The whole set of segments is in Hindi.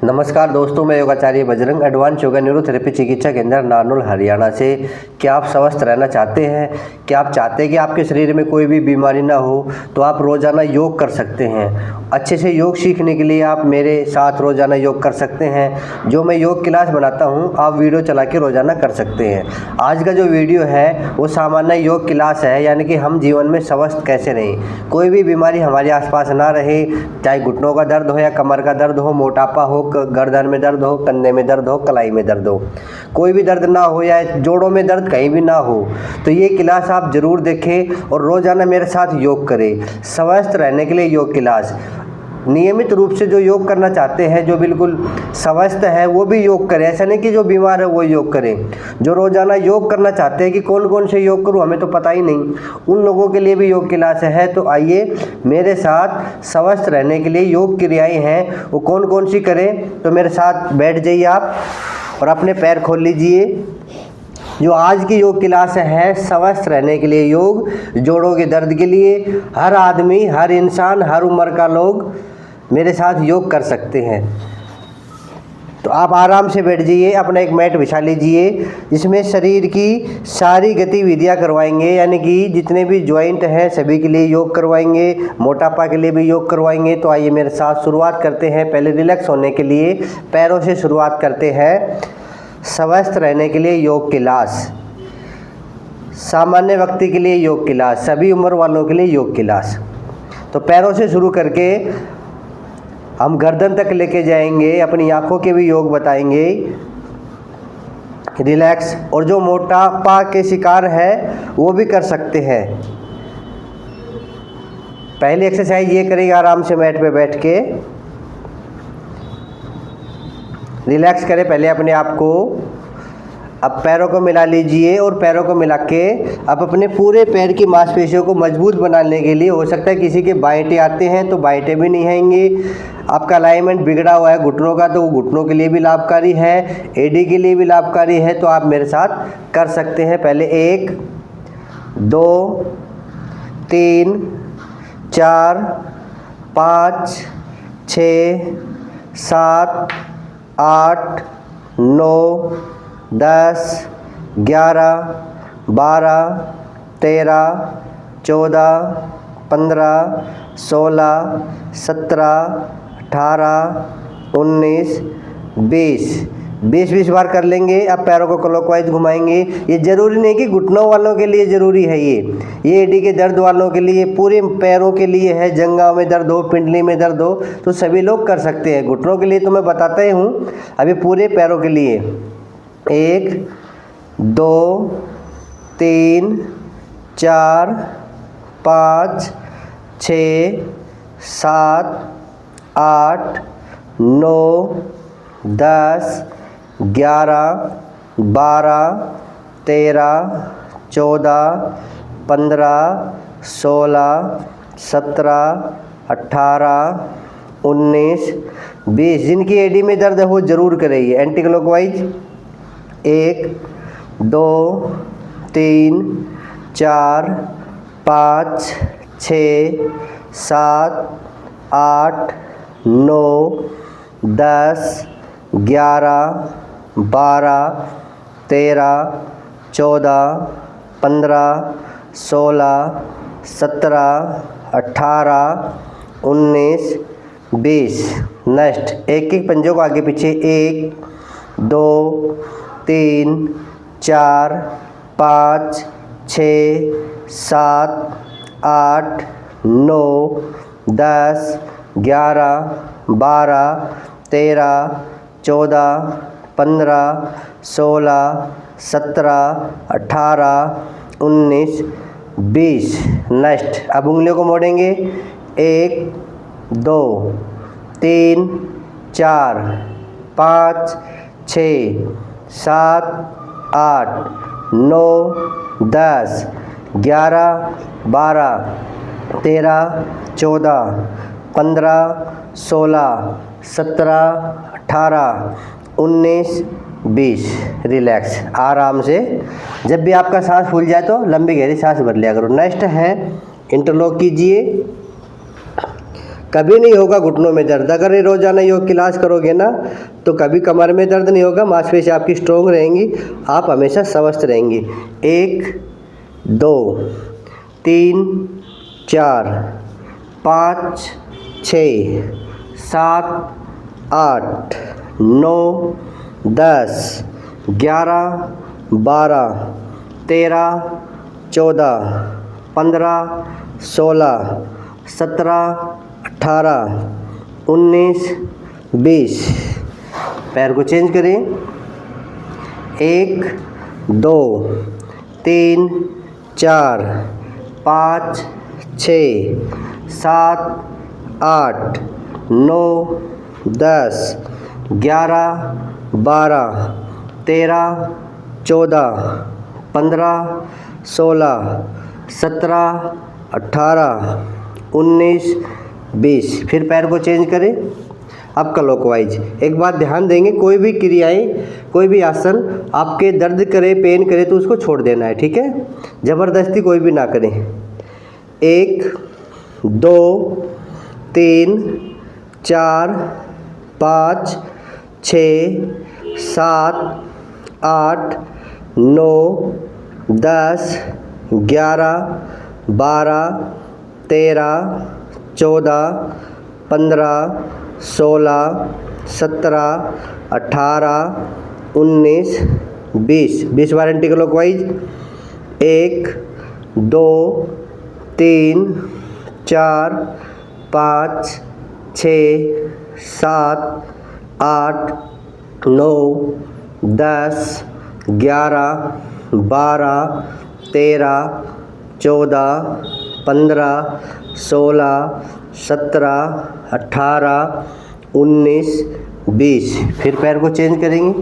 नमस्कार दोस्तों, मैं योगाचार्य बजरंग एडवांस योगा न्यूरोथेरेपी चिकित्सा केंद्र नारनौल हरियाणा से। क्या आप स्वस्थ रहना चाहते हैं? क्या आप चाहते हैं कि आपके शरीर में कोई भी बीमारी ना हो? तो आप रोज़ाना योग कर सकते हैं। अच्छे से योग सीखने के लिए आप मेरे साथ रोज़ाना योग कर सकते हैं। जो मैं योग क्लास बनाता हूं, आप वीडियो चला के रोज़ाना कर सकते हैं। आज का जो वीडियो है वो सामान्य योग क्लास है, यानी कि हम जीवन में स्वस्थ कैसे रहें, कोई भी बीमारी हमारे आसपास ना रहे। चाहे घुटनों का दर्द हो या कमर का दर्द हो, मोटापा हो, गर्दन में दर्द हो, कंधे में दर्द हो, कलाई में दर्द हो, कोई भी दर्द ना हो या जोड़ों में दर्द कहीं भी ना हो, तो ये क्लास आप ज़रूर देखें और रोज़ाना मेरे साथ योग करें। स्वस्थ रहने के लिए योग क्लास नियमित रूप से जो योग करना चाहते हैं, जो बिल्कुल स्वस्थ है वो भी योग करें। ऐसा नहीं कि जो बीमार है वो योग करें। जो रोज़ाना योग करना चाहते हैं कि कौन कौन से योग करूं, हमें तो पता ही नहीं, उन लोगों के लिए भी योग क्लास है। तो आइए मेरे साथ स्वस्थ रहने के लिए योग क्रियाएं हैं, वो कौन कौन सी करें। तो मेरे साथ बैठ जाइए आप और अपने पैर खोल लीजिए। जो आज की योग क्लास है स्वस्थ रहने के लिए योग, जोड़ों के दर्द के लिए हर आदमी, हर इंसान, हर उम्र का लोग मेरे साथ योग कर सकते हैं। तो आप आराम से बैठ जाइए, अपना एक मैट बिछा लीजिए, जिसमें शरीर की सारी गतिविधियां करवाएंगे, यानी कि जितने भी जॉइंट हैं सभी के लिए योग करवाएंगे, मोटापा के लिए भी योग करवाएंगे। तो आइए मेरे साथ शुरुआत करते हैं। पहले रिलैक्स होने के लिए पैरों से शुरुआत करते हैं। स्वस्थ रहने के लिए योग क्लास, सामान्य व्यक्ति के लिए योग क्लास, सभी उम्र वालों के लिए योग क्लास। तो पैरों से शुरू करके हम गर्दन तक लेके जाएंगे, अपनी आंखों के भी योग बताएंगे। रिलैक्स, और जो मोटापा के शिकार है वो भी कर सकते हैं। पहली एक्सरसाइज ये करेंगे, आराम से मैट पे बैठ के रिलैक्स करें पहले अपने आप को। अब पैरों को मिला लीजिए और पैरों को मिला के अब अपने पूरे पैर की मांसपेशियों को मजबूत बनाने के लिए, हो सकता है किसी के बाएंटे आते हैं तो बाएंटे भी नहीं आएंगे। आपका अलाइनमेंट बिगड़ा हुआ है घुटनों का, तो वो घुटनों के लिए भी लाभकारी है, एडी के लिए भी लाभकारी है। तो आप मेरे साथ कर सकते हैं। पहले 1 2 3 4 5 6 7 8 9 10 11 12 13 14 15 16 17 18 19 20 20 बार कर लेंगे। अब पैरों को क्लॉकवाइज घुमाएंगे। ये ज़रूरी नहीं कि घुटनों वालों के लिए ज़रूरी है, ये एडी के दर्द वालों के लिए, पूरे पैरों के लिए है। जंघाओं में दर्द हो, पिंडली में दर्द हो, तो सभी लोग कर सकते हैं। घुटनों के लिए तो मैं बताता ही हूँ, अभी पूरे पैरों के लिए 1 2 3 4 5 6 7 8 9 10 11 12 13 14 15 16 17 18 19 20। जिनकी एडी में दर्द है वो ज़रूर करेंगे। Anti clockwise 1 2 3 4 5 6 7 8 9 10 11 12 13 14 15 16 17 18 19 20। नेक्स्ट, एक एक पंजों को आगे पीछे 1 2 3 4 5 6 7 8 9 10 11 12 13 14 15 16 17 18 19 20। नेक्स्ट, अब उंगलियों को मोड़ेंगे। 1 2 3 4 5 6 7 8 9 10 11 12 13 14 15 16 17 18 19 20। रिलैक्स, आराम से। जब भी आपका सांस फूल जाए तो लंबी गहरी सांस भर लिया करो। नेक्स्ट है इंटरलॉक कीजिए। कभी नहीं होगा घुटनों में दर्द। अगर ये रोज़ाना योग क्लास करोगे ना तो कभी कमर में दर्द नहीं होगा, मांसपेशियाँ आपकी स्ट्रोंग रहेंगी, आप हमेशा स्वस्थ रहेंगी। 1 2 3 4 5 6 7 8 9 10 11 12 13 14 15 16 17 18 19 20। पैर को चेंज करें। 1 2 3 4 5 6 7 8 9 10 11 12 13 14 15 16 17 18 19 20। फिर पैर को चेंज करें। अब क्लॉकवाइज। एक बात ध्यान देंगे, कोई भी क्रियाएं, कोई भी आसन आपके दर्द करे, पेन करे तो उसको छोड़ देना है, ठीक है। ज़बरदस्ती कोई भी ना करें। 1 2 3 4 5 6 7 8 9 10 11 12 13 14 15 16 17 18 19 20। 20 बार एंटी क्लॉकवाइज। 1 2 3 4 5 6 7 8 9 10 11 12 13 14 15 16 17 18 19 20। फिर पैर को चेंज करेंगे।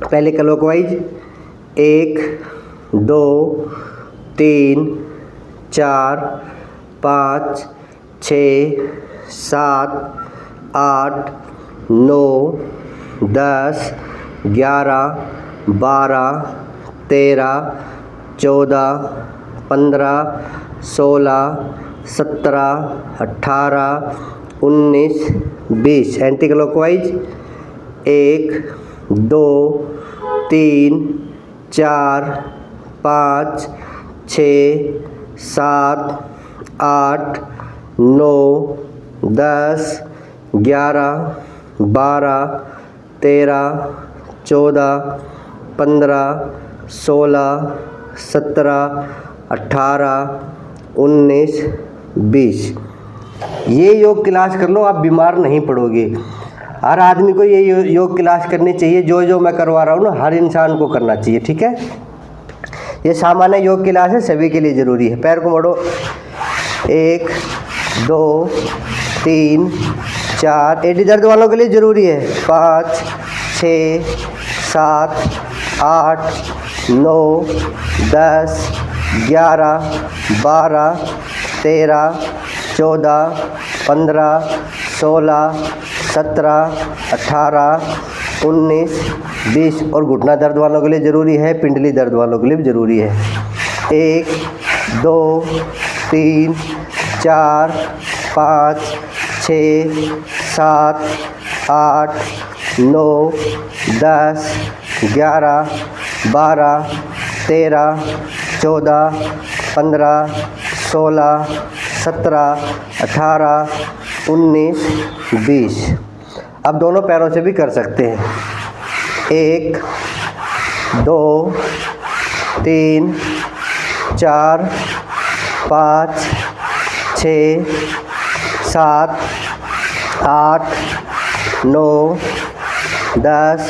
पहले क्लॉकवाइज। 1 2 3 4 5 6 7 8 9 10 11 12 13 14 15 16 17 18 19 20। Anti clockwise. 1 2 3 4 5 6 7 8 9 10 11 12 13 14 15 16 17 18 19 20। ये योग क्लास कर लो, आप बीमार नहीं पड़ोगे। हर आदमी को ये योग क्लास करनी चाहिए। जो जो मैं करवा रहा हूँ ना, हर इंसान को करना चाहिए, ठीक है। ये सामान्य योग क्लास है, सभी के लिए ज़रूरी है। पैर को मोड़ो। 1 2 3 4। एडी दर्द वालों के लिए ज़रूरी है। 5 6 7 8 9 10 11 12 13 14 15 16 17 18 19 20। और घुटना दर्द वालों के लिए ज़रूरी है, पिंडली दर्द वालों के लिए भी ज़रूरी है। 1 2 3 4 5 6 7 8 9 10 11 12 13 14 15 16 17 18 19 20। अब दोनों पैरों से भी कर सकते हैं। 1 2 3 4 5 6 7 8 9 10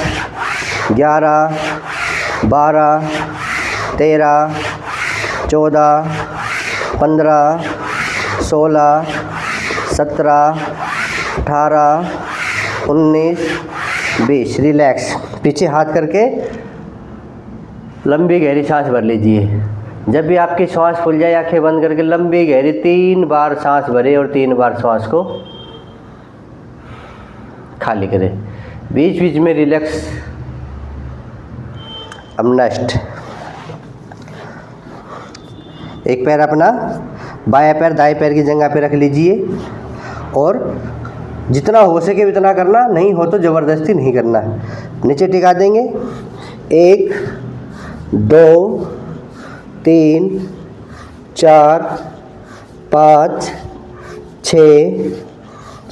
11 12 13 14 15 16 17 18 19 20। रिलैक्स। पीछे हाथ करके लंबी गहरी सांस भर लीजिए। जब भी आपकी सांस फूल जाए, आंखें बंद करके लंबी गहरी 3 बार सांस भरें और 3 बार सांस को खाली करें। बीच बीच में रिलैक्स। अब नेक्स्ट, एक पैर अपना बायां पैर दाएं पैर की जगह पे रख लीजिए। और जितना हो सके उतना करना, नहीं हो तो ज़बरदस्ती नहीं करना। नीचे टिका देंगे। 1 2 3 4 5 6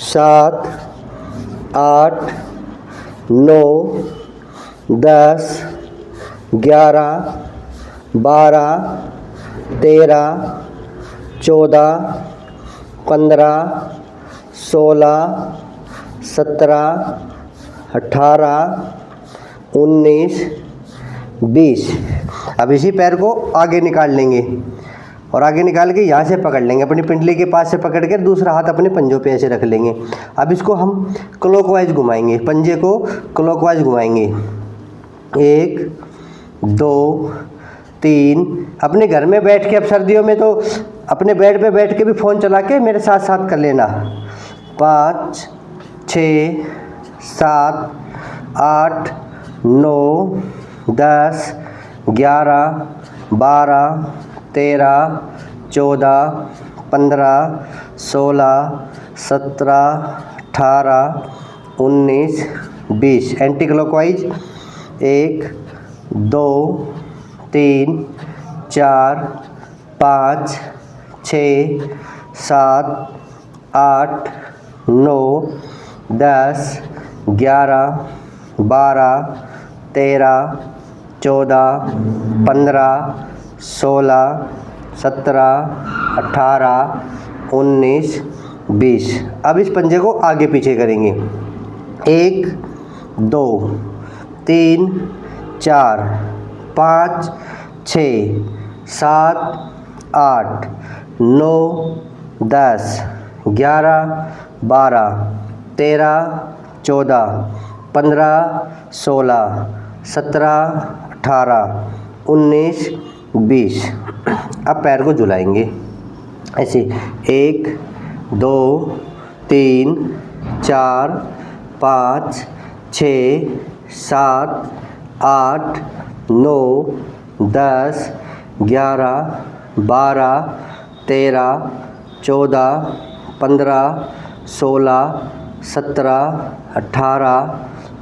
7 8 9 10 11 12 13 14 15 16 17 18 19 20। अब इसी पैर को आगे निकाल लेंगे और आगे निकाल के यहाँ से पकड़ लेंगे, अपनी पिंडली के पास से पकड़ कर दूसरा हाथ अपने पंजों पे ऐसे रख लेंगे। अब इसको हम क्लॉकवाइज घुमाएंगे, पंजे को क्लॉकवाइज घुमाएंगे। 1 2 3। अपने घर में बैठ के, अब सर्दियों में तो अपने बेड पे बैठ के भी फ़ोन चला के मेरे साथ साथ कर लेना। 5 6 7 8 9 10 11 12 13 14 15 16 17 18 19 20। Anti clockwise 1 2 3 4 5 6 7 8 9 10 11 12 13 14 15 16 17 18 19 20। अब इस पंजे को आगे पीछे करेंगे। 1 2 3 4 5 6 7 8 9 10 11 12 13 14 15 16 17 18 19 20। अब पैर को झुलाएंगे ऐसे। 1 2 3 4 5 6 7 8 9 10 11 12 13 14 15 16 17 18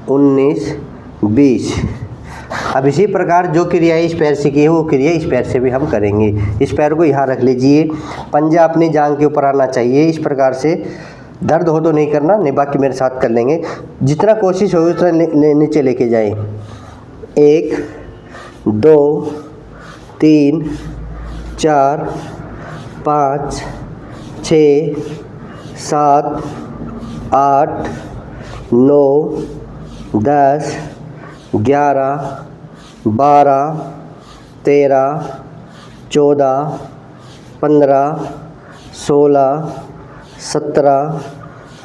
19 20। अब इसी प्रकार जो क्रिया इस पैर से की है वो क्रिया इस पैर से भी हम करेंगे। इस पैर को यहाँ रख लीजिए, पंजा अपनी जांघ के ऊपर आना चाहिए। इस प्रकार से दर्द हो तो नहीं करना, नहीं बाकी मेरे साथ कर लेंगे। जितना कोशिश हो उतना नीचे लेके जाएं। 1 2 3 4 5 6 7 8 9 10 11 12 13 14 15 16 17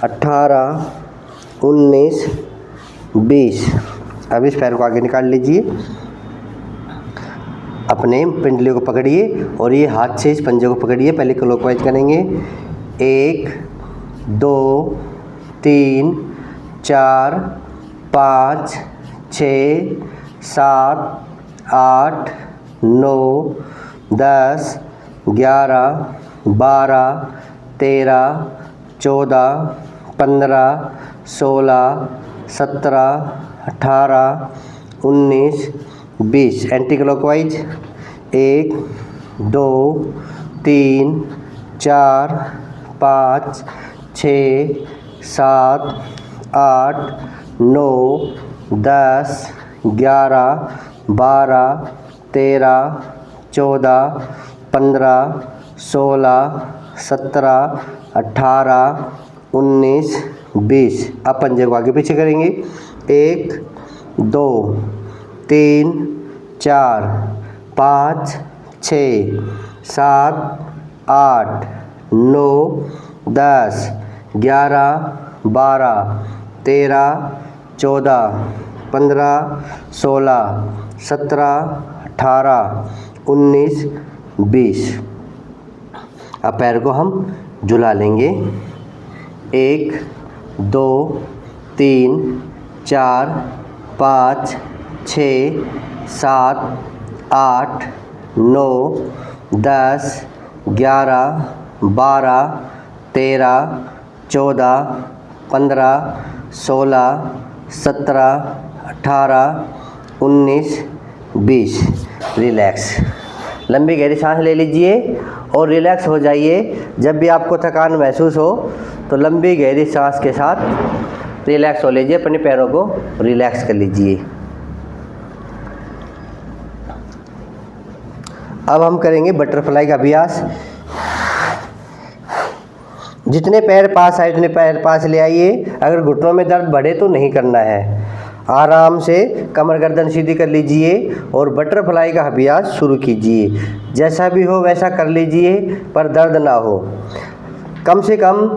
18 19 20। अब इस पैर को आगे निकाल लीजिए, अपने पिंडली को पकड़िए और ये हाथ से इस पंजे को पकड़िए। पहले क्लॉकवाइज करेंगे। 1 2 3 4 5 6 7 8 9 10 11 12 13 14 15 16 17 18 19 20। Anti clockwise 1 2 3 4 5 6 7 8 9 10 11 12 13 14 15 16 17 18 19 20। अब पंजे को आगे पीछे करेंगे। 1 2 3 4 5 6 7 8 9 10 11 12 13 14 15 16 17 18 19 20। अब पैर को हम झुला लेंगे। 1 2 3 4 5 6 7 8 9 10 11 12 13 14, 15, 16, 17, 18, 19, 20। रिलैक्स। लंबी गहरी सांस ले लीजिए और रिलैक्स हो जाइए। जब भी आपको थकान महसूस हो तो लंबी गहरी सांस के साथ रिलैक्स हो लीजिए, अपने पैरों को रिलैक्स कर लीजिए। अब हम करेंगे बटरफ्लाई का अभ्यास। जितने पैर पास आए उतने पैर पास ले आइए। अगर घुटनों में दर्द बढ़े तो नहीं करना है। आराम से कमर गर्दन सीधी कर लीजिए और बटरफ्लाई का अभ्यास शुरू कीजिए। जैसा भी हो वैसा कर लीजिए, पर दर्द ना हो। कम से कम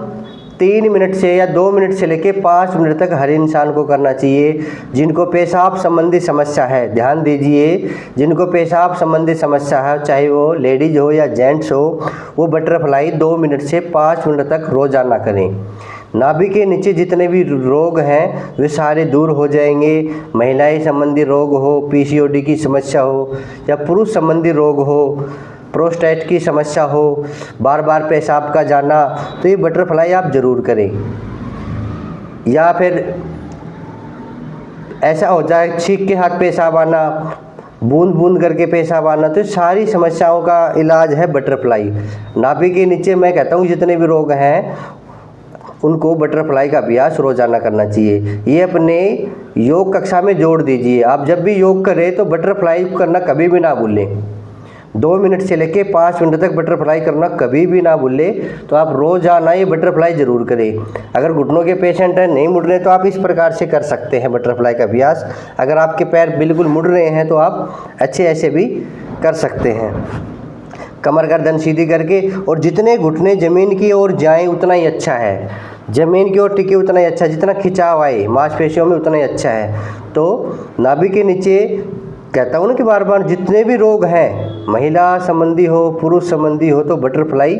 3 मिनट से या 2 मिनट से लेके 5 मिनट तक हर इंसान को करना चाहिए। जिनको पेशाब संबंधी समस्या है, ध्यान दीजिए, जिनको पेशाब संबंधी समस्या है, चाहे वो लेडीज हो या जेंट्स हो, वो बटरफ्लाई 2 मिनट से 5 मिनट तक रोजाना करें। नाभि के नीचे जितने भी रोग हैं वे सारे दूर हो जाएंगे। महिलाएं संबंधी रोग हो, पीसीओडी की समस्या हो, या पुरुष संबंधी रोग हो, प्रोस्टेट की समस्या हो, बार बार पेशाब का जाना, तो ये बटरफ्लाई आप ज़रूर करें। या फिर ऐसा हो जाए छींक के हाथ पेशाब आना, बूंद बूंद करके पेशाब आना, तो सारी समस्याओं का इलाज है बटरफ्लाई। नाभि के नीचे मैं कहता हूँ जितने भी रोग हैं उनको बटरफ्लाई का अभ्यास रोजाना करना चाहिए। ये अपने योग कक्षा में जोड़ दीजिए। आप जब भी योग करें तो बटरफ्लाई करना कभी भी ना भूलें। 2 मिनट से लेके 5 मिनट तक बटरफ्लाई करना कभी भी ना भूलें। तो आप रोजाना ये बटरफ्लाई ज़रूर करें। अगर घुटनों के पेशेंट हैं, नहीं मुड़ रहे, तो आप इस प्रकार से कर सकते हैं बटरफ्लाई का अभ्यास। अगर आपके पैर बिल्कुल मुड़ रहे हैं तो आप अच्छे ऐसे भी कर सकते हैं, कमर गर्दन सीधी करके। और जितने घुटने ज़मीन की ओर जाएं उतना ही अच्छा है। ज़मीन की ओर टिके उतना ही अच्छा, जितना खिंचाव आए मांसपेशियों में उतना ही अच्छा है। तो नाभि के नीचे कहता हूँ ना कि बार बार जितने भी रोग हैं, महिला संबंधी हो, पुरुष संबंधी हो, तो बटरफ्लाई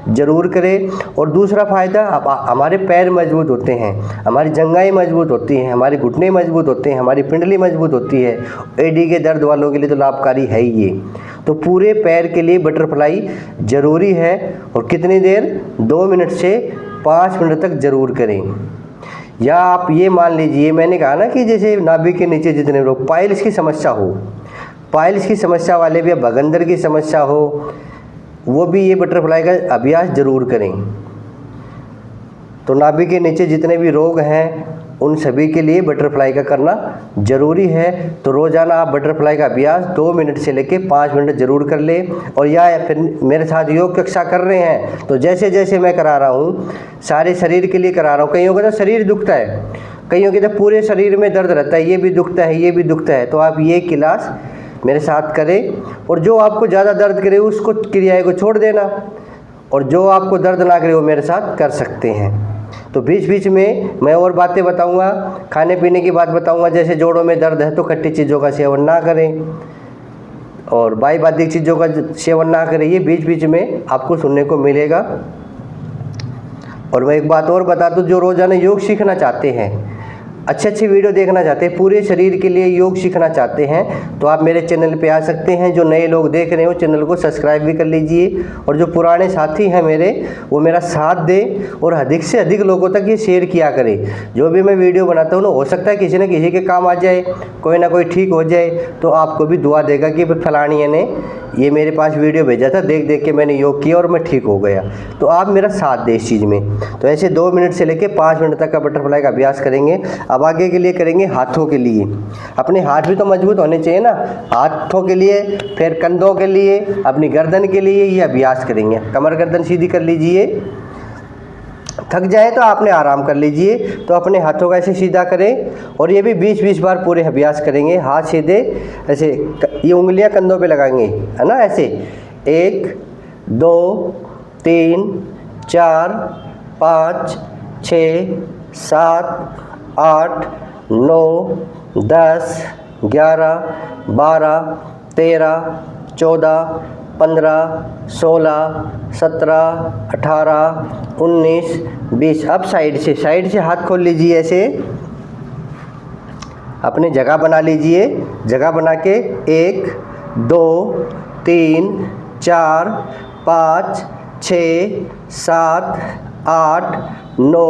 ज़रूर करें। और दूसरा फ़ायदा, हमारे पैर मजबूत होते हैं, हमारी जंघाएं मजबूत होती हैं, हमारे घुटने मजबूत होते हैं, हमारी पिंडली मजबूत होती है। एडी के दर्द वालों के लिए तो लाभकारी है ही ये। तो पूरे पैर के लिए बटरफ्लाई ज़रूरी है। और कितनी देर? 2 मिनट से 5 मिनट तक ज़रूर करें। या आप ये मान लीजिए, मैंने कहा ना कि जैसे नाभि के नीचे जितने लोग पाइल्स की समस्या हो, पाइल्स की समस्या वाले भी, या भगंदर की समस्या हो, वो भी ये बटरफ्लाई का अभ्यास ज़रूर करें। तो नाभि के नीचे जितने भी रोग हैं उन सभी के लिए बटरफ्लाई का करना ज़रूरी है। तो रोज़ाना आप बटरफ्लाई का अभ्यास 2 मिनट से लेके 5 मिनट ज़रूर कर लें। और या फिर मेरे साथ योग कक्षा कर रहे हैं तो जैसे जैसे मैं करा रहा हूँ, सारे शरीर के लिए करा रहा हूँ। कईयों का तो शरीर दुखता है, कईयों के तो पूरे शरीर में दर्द रहता है, ये भी दुखता है, ये भी दुखता है, तो आप ये क्लास मेरे साथ करें। और जो आपको ज़्यादा दर्द करे उसको क्रियाएँ को छोड़ देना, और जो आपको दर्द ना करे वो मेरे साथ कर सकते हैं। तो बीच बीच में मैं और बातें बताऊंगा, खाने पीने की बात बताऊंगा। जैसे जोड़ों में दर्द है तो खट्टी चीज़ों का सेवन ना करें और बाई चीज़ों का सेवन ना करें। ये बीच बीच में आपको सुनने को मिलेगा। और मैं एक बात और बता दूं, जो रोज़ाना योग सीखना चाहते हैं, अच्छे अच्छे वीडियो देखना चाहते हैं, पूरे शरीर के लिए योग सीखना चाहते हैं, तो आप मेरे चैनल पे आ सकते हैं। जो नए लोग देख रहे हो चैनल को सब्सक्राइब भी कर लीजिए। और जो पुराने साथी हैं मेरे, वो मेरा साथ दें और अधिक से अधिक लोगों तक ये शेयर किया करें। जो भी मैं वीडियो बनाता हूँ ना, हो सकता है किसी न किसी के काम आ जाए, कोई ना कोई ठीक हो जाए, तो आपको भी दुआ देगा कि फलानी ने ये मेरे पास वीडियो भेजा था, देख देख के मैंने योग किया और मैं ठीक हो गया। तो आप मेरा साथ दें इस चीज़ में। तो ऐसे 2 मिनट से लेकर 5 मिनट तक का बटरफ्लाई का अभ्यास करेंगे। अब आगे के लिए करेंगे हाथों के लिए। अपने हाथ भी तो मजबूत होने चाहिए ना, हाथों के लिए, फिर कंधों के लिए, अपनी गर्दन के लिए ये अभ्यास करेंगे। कमर गर्दन सीधी कर लीजिए, थक जाए तो आपने आराम कर लीजिए। तो अपने हाथों का ऐसे सीधा करें और ये भी 20-20 बार पूरे अभ्यास करेंगे। हाथ सीधे ऐसे, ये उंगलियां कंधों पे लगाएंगे, है ना, ऐसे 1 2 3 4 5 6 7 8 9 10 11 12 13 14 15 16 17 18 19 20। अब साइड से हाथ खोल लीजिए, ऐसे अपनी जगह बना लीजिए। जगह बना के 1 2 3 4 5 6 7 8, 9,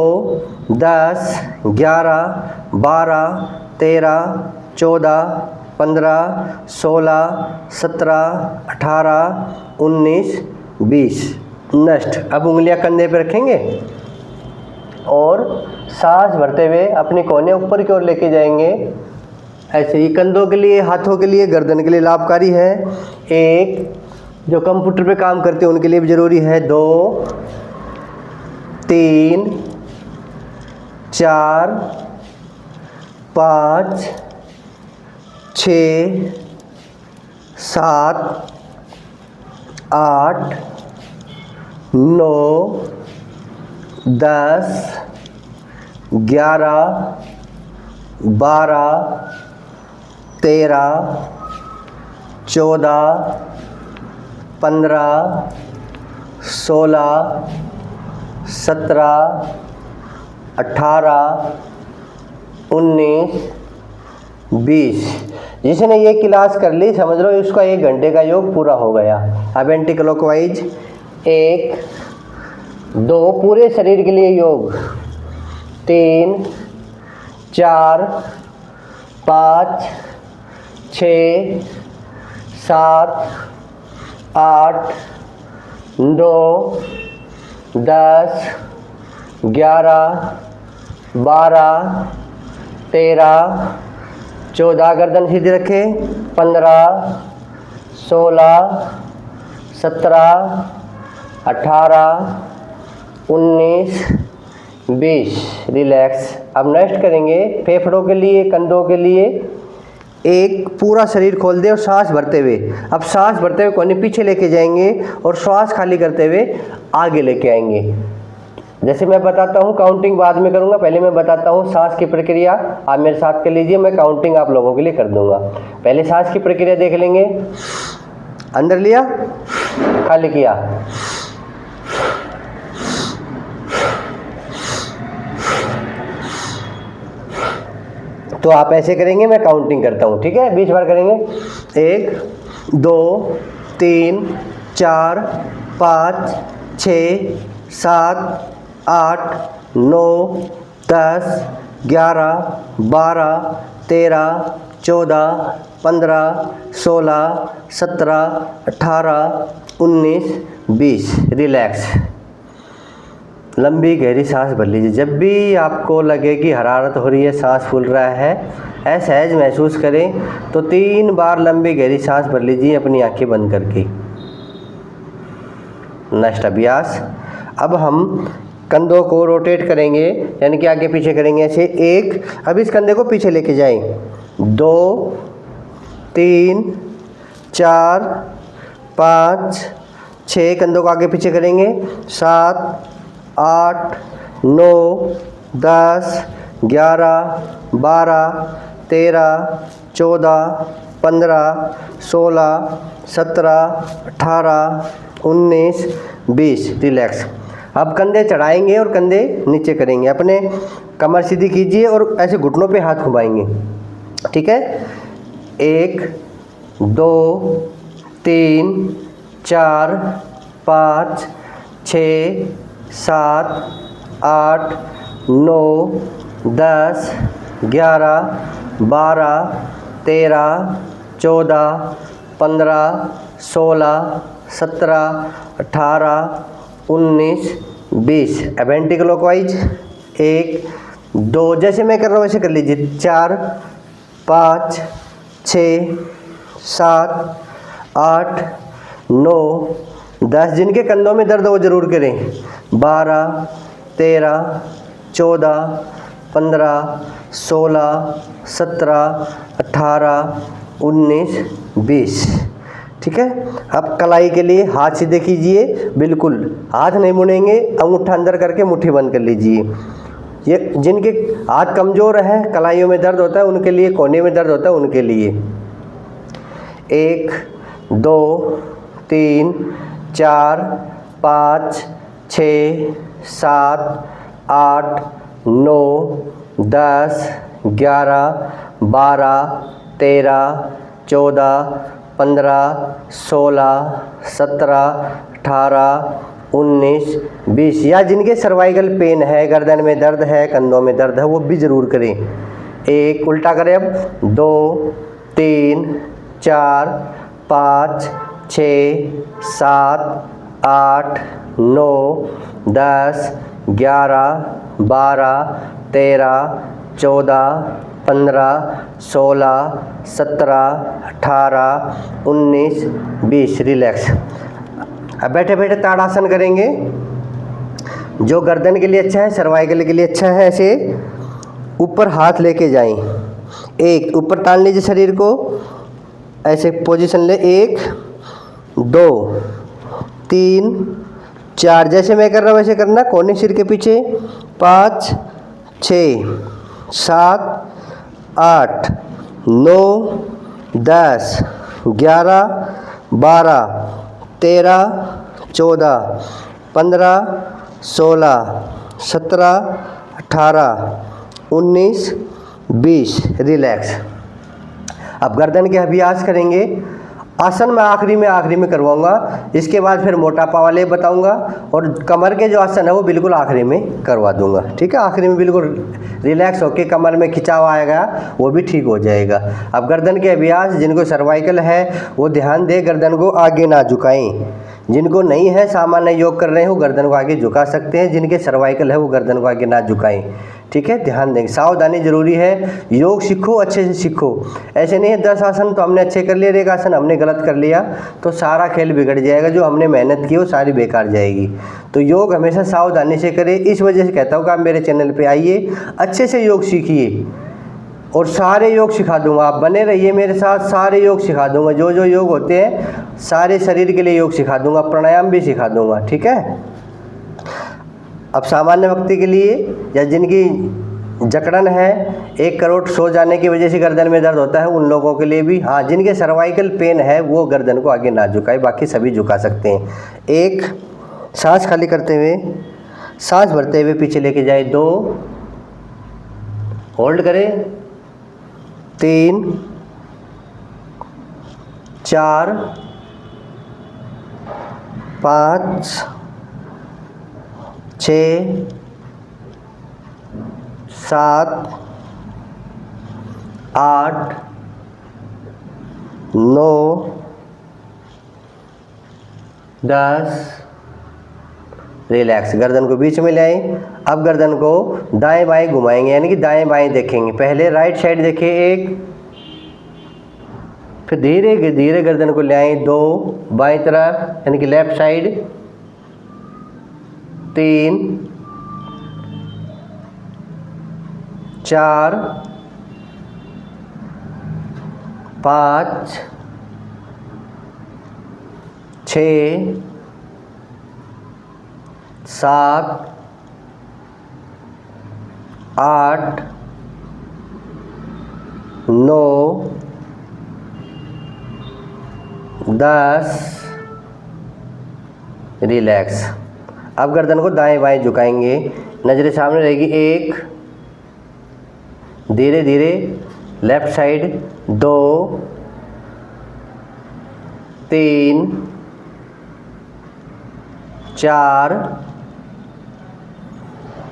10, 11, 12, 13, 14, 15, 16, 17, 18, 19, 20। नेक्स्ट, अब उंगलियां कंधे पे रखेंगे और सांस भरते हुए अपनी कोहनी ऊपर की ओर लेके जाएंगे। ऐसे ही कंधों के लिए, हाथों के लिए, गर्दन के लिए लाभकारी है। एक, जो कंप्यूटर पे काम करते हैं उनके लिए भी ज़रूरी है। 2, 3, 4, 5, 6, 7, 8, 9, 10, 11, 12, 13, 14, 15, 16, 17, 18, 19, 20। जिसने ये क्लास कर ली समझ लो उसका 1 घंटे का योग पूरा हो गया। अब एंटी क्लॉकवाइज 1, 2, पूरे शरीर के लिए योग, 3, 4, 5, 6, 7, 8, 9, 10, 11, 12, 13, 14, गर्दन सीधी रखें, 15, 16, 17, 18, 19, 20। रिलैक्स। अब नेक्स्ट करेंगे फेफड़ों के लिए, कंधों के लिए। एक, पूरा शरीर खोल दे और सांस भरते हुए, अब सांस भरते हुए कोहनी पीछे लेके जाएंगे और श्वास खाली करते हुए आगे लेके आएंगे। जैसे मैं बताता हूँ, काउंटिंग बाद में करूँगा, पहले मैं बताता हूँ सांस की प्रक्रिया। आप मेरे साथ कर लीजिए, मैं काउंटिंग आप लोगों के लिए कर दूंगा। पहले सांस की प्रक्रिया देख लेंगे। अंदर लिया, खाली किया, तो आप ऐसे करेंगे, मैं काउंटिंग करता हूँ, ठीक है? 20 बार करेंगे। 1, 2, 3, 4, 5, 6, 7, 8, 9, 10, 11, 12, 13, 14, 15, 16, 17, 18, 19, 20। रिलैक्स। लंबी गहरी सांस भर लीजिए। जब भी आपको लगे कि हरारत हो रही है, सांस फूल रहा है, असहज महसूस करें तो 3 बार लंबी गहरी सांस भर लीजिए अपनी आंखें बंद करके। नेक्स्ट अभ्यास। अब हम कंधों को रोटेट करेंगे, यानी कि आगे पीछे करेंगे ऐसे। 1, अब इस कंधे को पीछे लेके जाएं। 2, 3, 4, 5, 6, कंधों को आगे पीछे करेंगे। 7, 8, 9, 10, 11, 12, 13, 14, 15, 16, 17, 18, 19, 20। रिलैक्स। अब कंधे चढ़ाएंगे और कंधे नीचे करेंगे। अपने कमर सीधी कीजिए और ऐसे घुटनों पे हाथ घुमाएंगे, ठीक है? 1, 2, 3, 4, 5, 6, 7, 8, 9, 10, 11, 12, 13, 14, 15, 16, 17, 18, 19, 20। अब एंटी क्लॉकवाइज 1, 2, जैसे मैं कर रहा हूँ वैसे कर लीजिए। 4, 5, 6, 7, 8, 9, 10। जिनके कंधों में दर्द हो जरूर करें। 12, 13, 14, 15, 16, 17, 18, 19, 20। ठीक है? अब कलाई के लिए हाथ सीधे कीजिए, बिल्कुल हाथ नहीं मुड़ेंगे, अंगूठा अंदर करके मुट्ठी बंद कर लीजिए। ये जिनके हाथ कमज़ोर है, कलाइयों में दर्द होता है, उनके लिए, कोने में दर्द होता है, उनके लिए। 1, 2, 3, 4, 5, 6, 7, 8, 9, 10, 11, 12, 13, 14, 15, 16, 17, 18, 19 20। या जिनके सर्वाइकल पेन है, गर्दन में दर्द है, कंधों में दर्द है, वो भी ज़रूर करें। एक उल्टा करें अब, 2 3 4 5 6 7 8 9 10 11 12 13 14 15 16 17 18 19 20। रिलैक्स। अब बैठे बैठे ताड़ासन करेंगे, जो गर्दन के लिए अच्छा है, सर्वाइकल के लिए अच्छा है। ऐसे ऊपर हाथ लेके जाएं, एक ऊपर तान लीजिए शरीर को, ऐसे पोजीशन ले, 1 2 3 4, जैसे मैं कर रहा हूँ वैसे करना, कोने सिर के पीछे, 5 6 7 8 9 10 11 12 13 14 15 16 17 18 19 20। रिलैक्स। अब गर्दन के अभ्यास करेंगे। आसन मैं आखिरी में करवाऊंगा, इसके बाद फिर मोटापा वाले बताऊंगा, और कमर के जो आसन है वो बिल्कुल आखिरी में करवा दूंगा। ठीक है, आखिरी में बिल्कुल रिलैक्स होके कमर में खिंचाव आएगा, वो भी ठीक हो जाएगा। अब गर्दन के अभ्यास, जिनको सर्वाइकल है वो ध्यान दे, गर्दन को आगे ना झुकाएं। जिनको नहीं है, सामान्य योग कर रहे हो, गर्दन को आगे झुका सकते हैं। जिनके सर्वाइकल है वो गर्दन को आगे ना झुकाएं। ठीक है, ध्यान देंगे, सावधानी जरूरी है। योग सीखो, अच्छे से सीखो। ऐसे नहीं है 10 आसन तो हमने अच्छे कर लिए, एक आसन हमने गलत कर लिया तो सारा खेल बिगड़ जाएगा, जो हमने मेहनत की वो सारी बेकार जाएगी। तो योग हमेशा सावधानी से करें। इस वजह से कहता हूँ कि आप मेरे चैनल पे आइए, अच्छे से योग सीखिए, और सारे योग सिखा दूंगा। आप बने रहिए मेरे साथ, सारे योग सिखा दूंगा। जो जो योग होते हैं सारे शरीर के लिए योग सिखा दूंगा, प्राणायाम भी सिखा दूंगा। ठीक है। अब सामान्य व्यक्ति के लिए, या जिनकी जकड़न है, 1 करोड़ सो जाने की वजह से गर्दन में दर्द होता है, उन लोगों के लिए भी, हाँ, जिनके सर्वाइकल पेन है वो गर्दन को आगे ना झुकाए, बाकी सभी झुका सकते हैं। 1 सांस खाली करते हुए, सांस भरते हुए पीछे लेके जाए, 2 होल्ड करें, 3 4 5 6 7 8 9 10। रिलैक्स। गर्दन को बीच में ले आए। अब गर्दन को दाएं बाएं घुमाएंगे, यानी कि दाएं बाएं देखेंगे। पहले राइट साइड देखें 1, फिर धीरे धीरे गर्दन को ले आए 2 बाएं तरफ, यानी कि लेफ्ट साइड, 3 4 5 6 7 8 9 10। रिलैक्स। अब गर्दन को दाएं बाएं झुकाएंगे, नज़रें सामने रहेगी। 1 धीरे धीरे लेफ्ट साइड, 2 3 4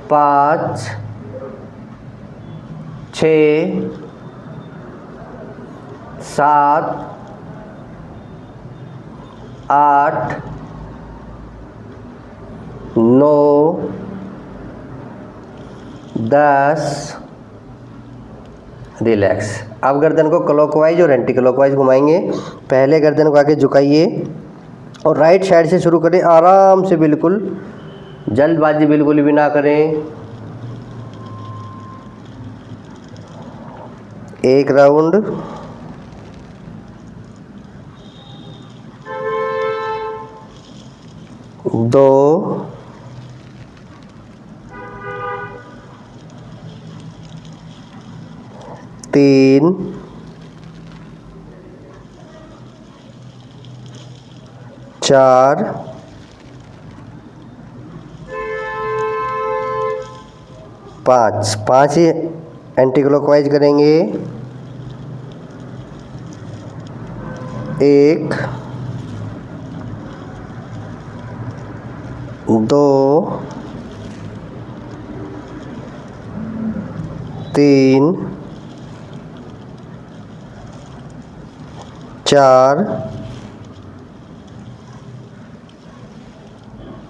5 6 7 8 9 10। रिलैक्स। अब गर्दन को क्लॉकवाइज और एंटी क्लॉकवाइज घुमाएंगे। पहले गर्दन को आगे झुकाइए और राइट साइड से शुरू करें, आराम से, बिल्कुल जल्दबाजी बिल्कुल भी ना करें। 1 राउंड, 2 3 4 5 ही एंटी क्लॉकवाइज करेंगे। 1 2 3 4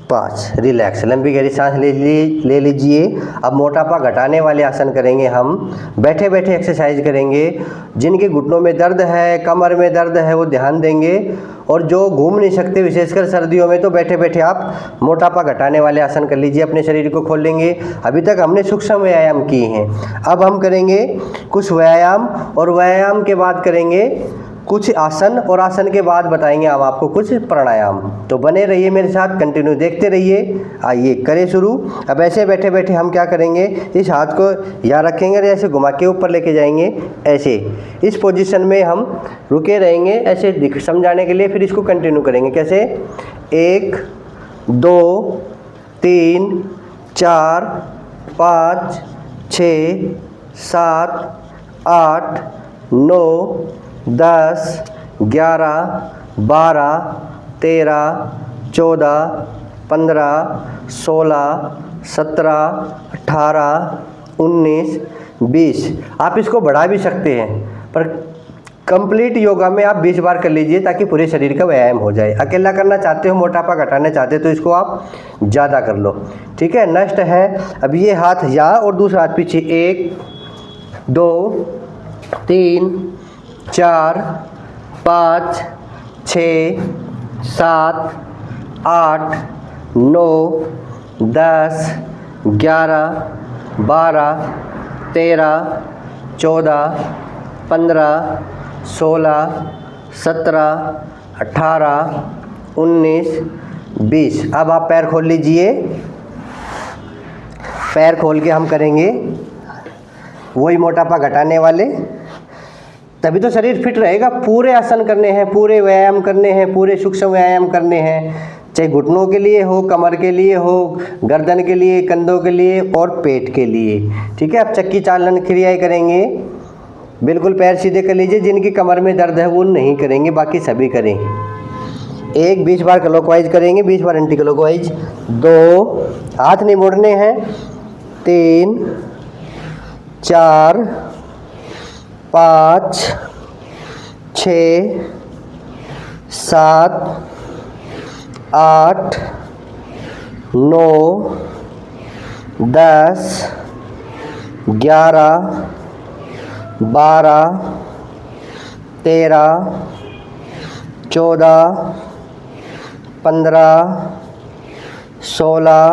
5। रिलैक्स, लंबी गहरी सांस ले लीजिए। अब मोटापा घटाने वाले आसन करेंगे हम। बैठे बैठे एक्सरसाइज करेंगे। जिनके घुटनों में दर्द है, कमर में दर्द है, वो ध्यान देंगे। और जो घूम नहीं सकते, विशेषकर सर्दियों में, तो बैठे बैठे आप मोटापा घटाने वाले आसन कर लीजिए। अपने शरीर को खोल लेंगे। अभी तक हमने सूक्ष्म व्यायाम किए हैं, अब हम करेंगे कुछ व्यायाम, और व्यायाम के बाद करेंगे कुछ आसन, और आसन के बाद बताएंगे हम आपको कुछ प्राणायाम। तो बने रहिए मेरे साथ, कंटिन्यू देखते रहिए। आइए करें शुरू। अब ऐसे बैठे बैठे हम क्या करेंगे, इस हाथ को यहाँ रखेंगे और ऐसे घुमा के ऊपर लेके जाएंगे। ऐसे इस पोजीशन में हम रुके रहेंगे, ऐसे समझाने के लिए। फिर इसको कंटिन्यू करेंगे। कैसे? 1 2 3 4 5 6 7 8 9 10 11 12 13 14 15 16 17 18 19 20। आप इसको बढ़ा भी सकते हैं, पर कंप्लीट योगा में आप 20 बार कर लीजिए, ताकि पूरे शरीर का व्यायाम हो जाए। अकेला करना चाहते हो, मोटापा घटाना चाहते हो, तो इसको आप ज़्यादा कर लो। ठीक है, नेक्स्ट है। अब ये हाथ यहाँ और दूसरा हाथ पीछे। 1 2 3 4 5 6 7 8 9 10 11 12 13 14 15 16 17 18 19 20। अब आप पैर खोल लीजिए। पैर खोल के हम करेंगे वही मोटापा घटाने वाले, तभी तो शरीर फिट रहेगा। पूरे आसन करने हैं, पूरे व्यायाम करने हैं, पूरे सूक्ष्म व्यायाम करने हैं, चाहे घुटनों के लिए हो, कमर के लिए हो, गर्दन के लिए, कंधों के लिए और पेट के लिए। ठीक है, अब चक्की चालन क्रियाएं करेंगे। बिल्कुल पैर सीधे कर लीजिए। जिनकी कमर में दर्द है वो नहीं करेंगे, बाकी सभी करें। 20 बार क्लॉकवाइज करेंगे, 20 बार एंटी क्लॉकवाइज। 2 हाथ नहीं मोड़ने हैं। 3 4 5 6 7 8 9 10 11 12 13 14 15 16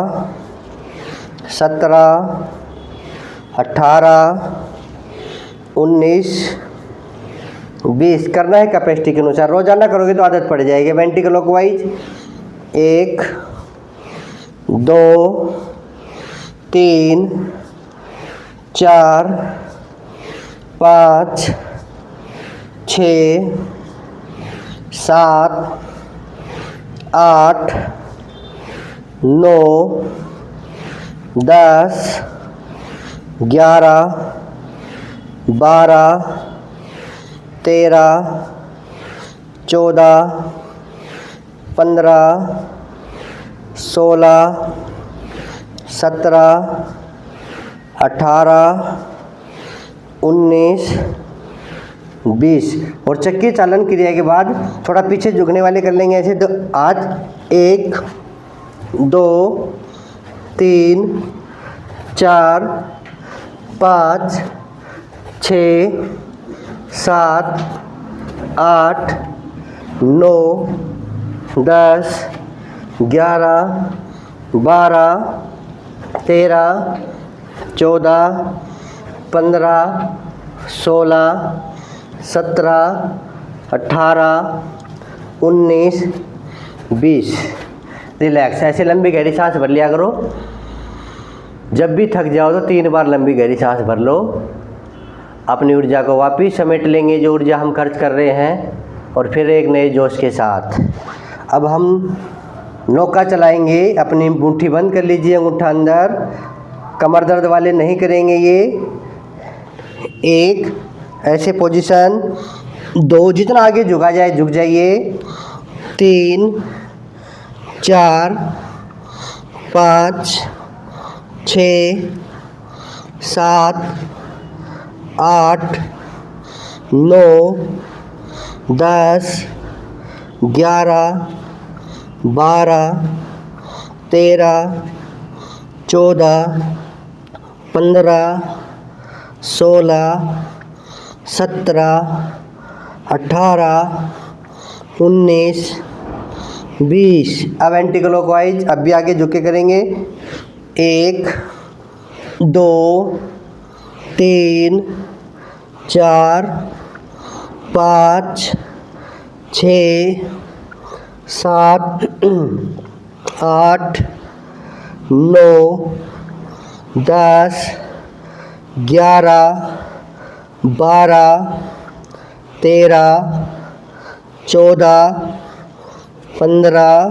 17 18 19 20 करना है कैपेसिटी के अनुसार। रोजाना करोगे तो आदत पड़ जाएगी। Anti clockwise 1 2 3 4 5 6 7 8 9 10 11 12 13 14 15 16 17 18 19 20। और चक्की चालन क्रिया के बाद थोड़ा पीछे झुकने वाले कर लेंगे ऐसे। तो आज 1 2 3 4 5 6 7 8 9 10 11 12 13 14 15 16 17 18 19 20। रिलैक्स। ऐसे लंबी गहरी सांस भर लिया करो। जब भी थक जाओ तो 3 बार लंबी गहरी सांस भर लो। अपनी ऊर्जा को वापस समेट लेंगे, जो ऊर्जा हम खर्च कर रहे हैं, और फिर एक नए जोश के साथ। अब हम नौका चलाएंगे। अपनी मुट्ठी बंद कर लीजिए, अंगूठा अंदर। कमर दर्द वाले नहीं करेंगे ये। 1 ऐसे पोजीशन। 2 जितना आगे झुका जाए, झुक जाइए। 3 4 5 6 7 8 9 10 11 12 13 14 15 16 17 18 19 20। अब एंटी क्लॉकवाइज अब भी आगे झुक के करेंगे। 1 2 3 4 5 6 7 8 9 10 11 12 13 14 15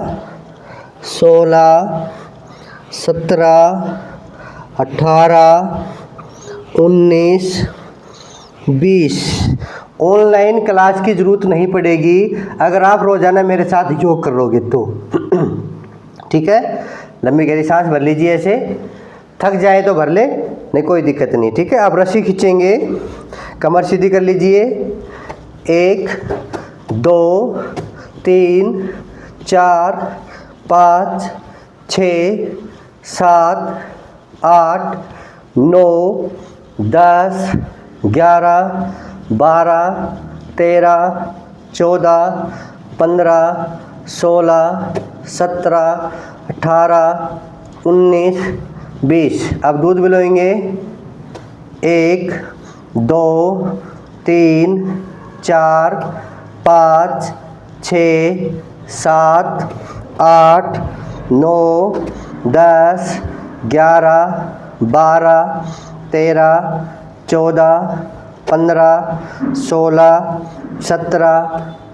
16 17 18 19 20। ऑनलाइन क्लास की ज़रूरत नहीं पड़ेगी अगर आप रोज़ाना मेरे साथ योग करोगे तो। ठीक है, लंबी गहरी सांस भर लीजिए, ऐसे थक जाए तो भर ले, नहीं कोई दिक्कत नहीं। ठीक है, आप रस्सी खींचेंगे, कमर सीधी कर लीजिए। 1 2 3 4 5 6 7 8 9 10 11 12 13 14 15 16 17 18 19 20। अब दूध पिलाएंगे। 1 2 3 4 5 6 7 8 9 10 11 12 13 14 15 16 17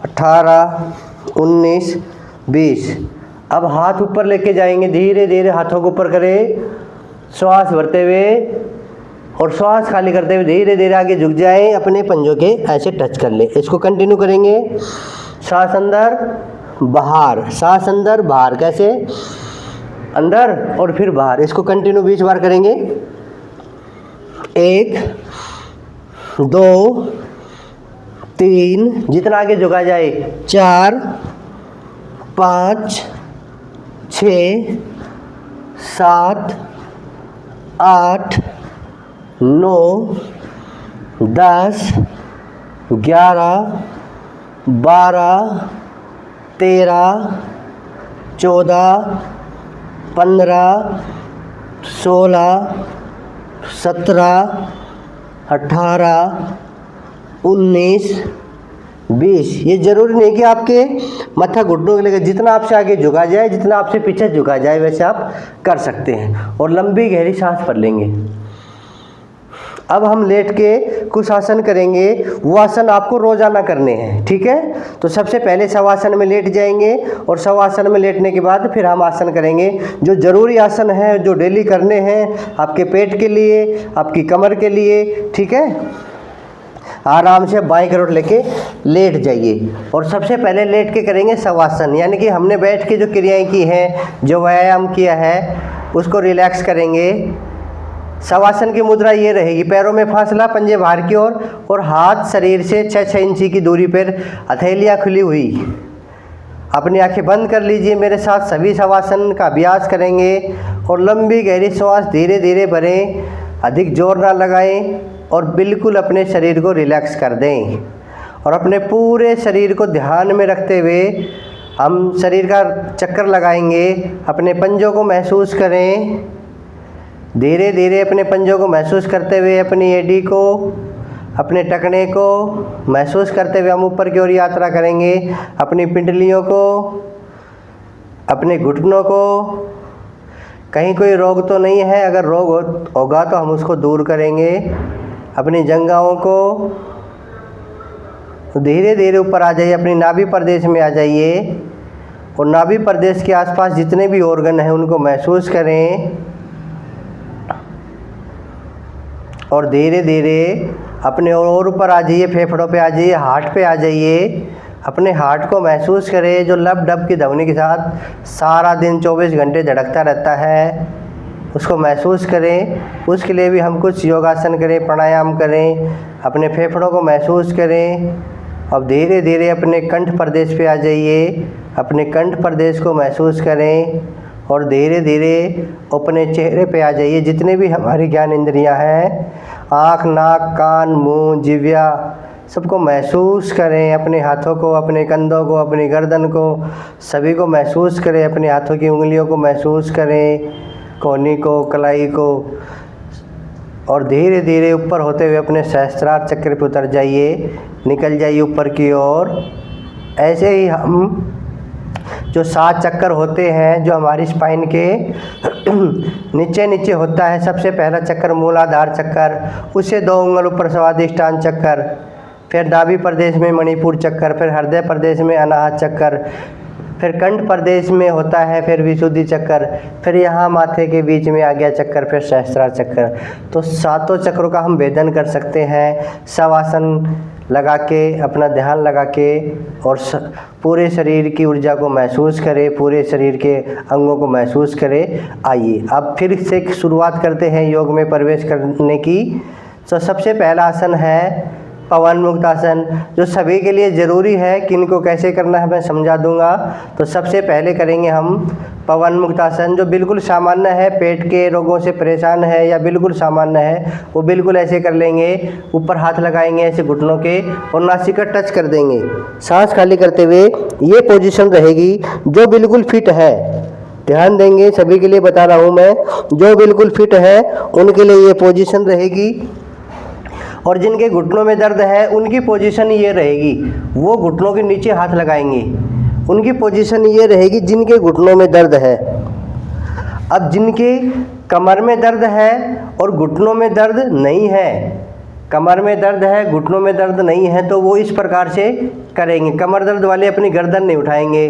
18 19 20। अब हाथ ऊपर लेके जाएंगे, धीरे धीरे हाथों को ऊपर करें, श्वास भरते हुए और श्वास खाली करते हुए धीरे धीरे आगे झुक जाएं, अपने पंजों के ऐसे टच कर लें। इसको कंटिन्यू करेंगे। सांस अंदर बाहर, सांस अंदर बाहर, कैसे अंदर और फिर बाहर। इसको कंटिन्यू 20 बार करेंगे। 1 2 3, जितना आगे झुका जाए, 4 5 6 7 8 9 10 11 12 13 14 15 16 17 18 19 20। ये ज़रूरी नहीं कि आपके माथा घुटनों के लेकर, जितना आपसे आगे झुका जाए, जितना आपसे पीछे झुका जाए वैसे आप कर सकते हैं। और लंबी गहरी सांस भर लेंगे। अब हम लेट के कुछ आसन करेंगे, वो आसन आपको रोज़ाना करने हैं। ठीक है, तो सबसे पहले शवासन में लेट जाएंगे और शवासन में लेटने के बाद फिर हम आसन करेंगे जो ज़रूरी आसन हैं, जो डेली करने हैं आपके पेट के लिए, आपकी कमर के लिए। ठीक है, आराम से बाएं करोड़ लेके लेट जाइए और सबसे पहले लेट के करेंगे शवासन, यानी कि हमने बैठ के जो क्रियाएं की हैं, जो व्यायाम किया है, उसको रिलैक्स करेंगे। शवासन की मुद्रा ये रहेगी, पैरों में फासला, पंजे बाहर की ओर और हाथ शरीर से 6-6 इंची की दूरी पर, हथेलियाँ खुली हुई। अपनी आंखें बंद कर लीजिए, मेरे साथ सभी शवासन का अभ्यास करेंगे और लंबी गहरी सांस धीरे धीरे भरें, अधिक जोर ना लगाएं और बिल्कुल अपने शरीर को रिलैक्स कर दें। और अपने पूरे शरीर को ध्यान में रखते हुए हम शरीर का चक्कर लगाएंगे। अपने पंजों को महसूस करें, धीरे धीरे अपने पंजों को महसूस करते हुए अपनी एडी को, अपने टखने को महसूस करते हुए हम ऊपर की ओर यात्रा करेंगे। अपनी पिंडलियों को, अपने घुटनों को, कहीं कोई रोग तो नहीं है, अगर रोग होगा तो हम उसको दूर करेंगे। अपनी जंघाओं को धीरे धीरे ऊपर आ जाइए, अपनी नाभि प्रदेश में आ जाइए और नाभि प्रदेश के आसपास जितने भी ऑर्गन हैं उनको महसूस करें और धीरे धीरे अपने और ऊपर आ जाइए, फेफड़ों पे आ जाइए, हार्ट पे आ जाइए अपने हार्ट को महसूस करें जो लब डब की ध्वनि के साथ सारा दिन 24 घंटे धड़कता रहता है, उसको महसूस करें। उसके लिए भी हम कुछ योगासन करें, प्राणायाम करें, अपने फेफड़ों को महसूस करें। अब धीरे धीरे अपने कंठ प्रदेश पे आ जाइए, अपने कंठ प्रदेश को महसूस करें और धीरे धीरे अपने चेहरे पे आ जाइए। जितने भी हमारी ज्ञान इंद्रियां हैं, आँख, नाक, कान, मुंह, जिह्वा, सबको महसूस करें। अपने हाथों को, अपने कंधों को, अपनी गर्दन को, सभी को महसूस करें। अपने हाथों की उंगलियों को महसूस करें, कोहनी को, कलाई को, और धीरे धीरे ऊपर होते हुए अपने सहस्त्रार चक्र पर उतर जाइए, निकल जाइए ऊपर की ओर। ऐसे ही हम जो 7 चक्कर होते हैं जो हमारी स्पाइन के नीचे नीचे होता है, सबसे पहला चक्कर मूलाधार चक्कर, उससे 2 उंगल ऊपर स्वादिष्टान चक्कर, फिर नाभि प्रदेश में मणिपुर चक्कर, फिर हृदय प्रदेश में अनाहत चक्कर, फिर कंठ प्रदेश में होता है फिर विशुद्धि चक्कर, फिर यहाँ माथे के बीच में आज्ञा चक्कर, फिर सहस्त्रार चक्कर। तो 7 चक्रों का हम भेदन कर सकते हैं शवासन लगा के, अपना ध्यान लगा के, और पूरे शरीर की ऊर्जा को महसूस करें, पूरे शरीर के अंगों को महसूस करें। आइए अब फिर से शुरुआत करते हैं योग में प्रवेश करने की। तो सबसे पहला आसन है पवन मुक्त आसन, जो सभी के लिए ज़रूरी है। किनको कैसे करना है मैं समझा दूंगा। तो सबसे पहले करेंगे हम पवन मुक्त आसन, जो बिल्कुल सामान्य है। पेट के रोगों से परेशान है या बिल्कुल सामान्य है, वो बिल्कुल ऐसे कर लेंगे। ऊपर हाथ लगाएंगे ऐसे घुटनों के और नासिका टच कर देंगे। सांस खाली करते हुए ये पोजीशन रहेगी जो बिल्कुल फिट है। ध्यान देंगे, सभी के लिए बता रहा हूँ मैं, जो बिल्कुल फिट है उनके लिए ये पोजीशन रहेगी। और जिनके घुटनों में दर्द है उनकी पोजीशन ये रहेगी, वो घुटनों के नीचे हाथ लगाएंगे। उनकी पोजीशन ये रहेगी जिनके घुटनों में दर्द है। अब जिनके कमर में दर्द है और घुटनों में दर्द नहीं है, कमर में दर्द है घुटनों में दर्द नहीं है, तो वो इस प्रकार से करेंगे। कमर दर्द वाले अपनी गर्दन नहीं उठाएंगे।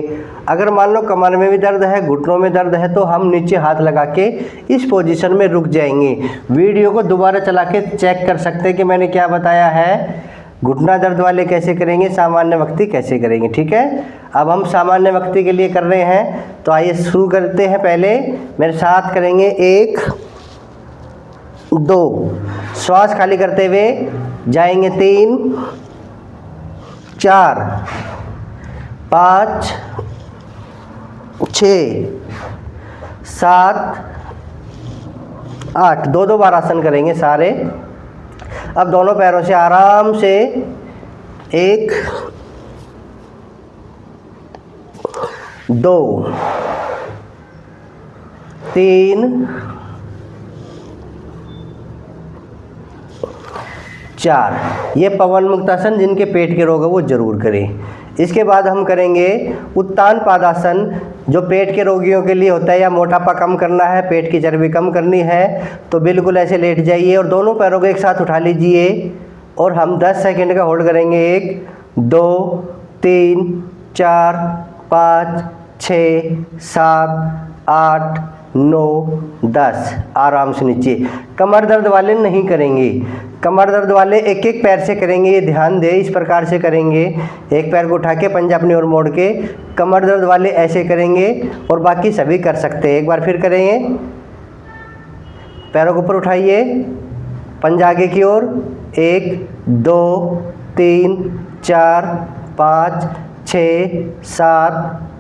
अगर मान लो कमर में भी दर्द है, घुटनों में दर्द है, तो हम नीचे हाथ लगा के इस पोजीशन में रुक जाएंगे। वीडियो को दोबारा चला के चेक कर सकते हैं कि मैंने क्या बताया है। घुटना दर्द वाले कैसे करेंगे, सामान्य व्यक्ति कैसे करेंगे, ठीक है। अब हम सामान्य व्यक्ति के लिए कर रहे हैं, तो आइए शुरू करते हैं। पहले मेरे साथ करेंगे 1 2, श्वास खाली करते हुए जाएंगे 3 4 5 6 7 8, 2-2 बार आसन करेंगे सारे। अब दोनों पैरों से आराम से 1 2 3 4। ये पवन मुक्तासन जिनके पेट के रोग है वो जरूर करें। इसके बाद हम करेंगे उत्तान पादासन, जो पेट के रोगियों के लिए होता है, या मोटापा कम करना है, पेट की चर्बी कम करनी है, तो बिल्कुल ऐसे लेट जाइए और दोनों पैरों को एक साथ उठा लीजिए और हम 10 सेकंड का होल्ड करेंगे। 1 2 3 4 5 6 7 8 9 10। आराम से नीचे। कमर दर्द वाले नहीं करेंगे, कमर दर्द वाले एक एक पैर से करेंगे। ये ध्यान दे, इस प्रकार से करेंगे, एक पैर को उठा के पंजा अपनी ओर मोड़ के। कमर दर्द वाले ऐसे करेंगे और बाकी सभी कर सकते हैं। एक बार फिर करेंगे, पैरों को ऊपर उठाइए, पंजा आगे की ओर। 1 2 3 4 5 6 7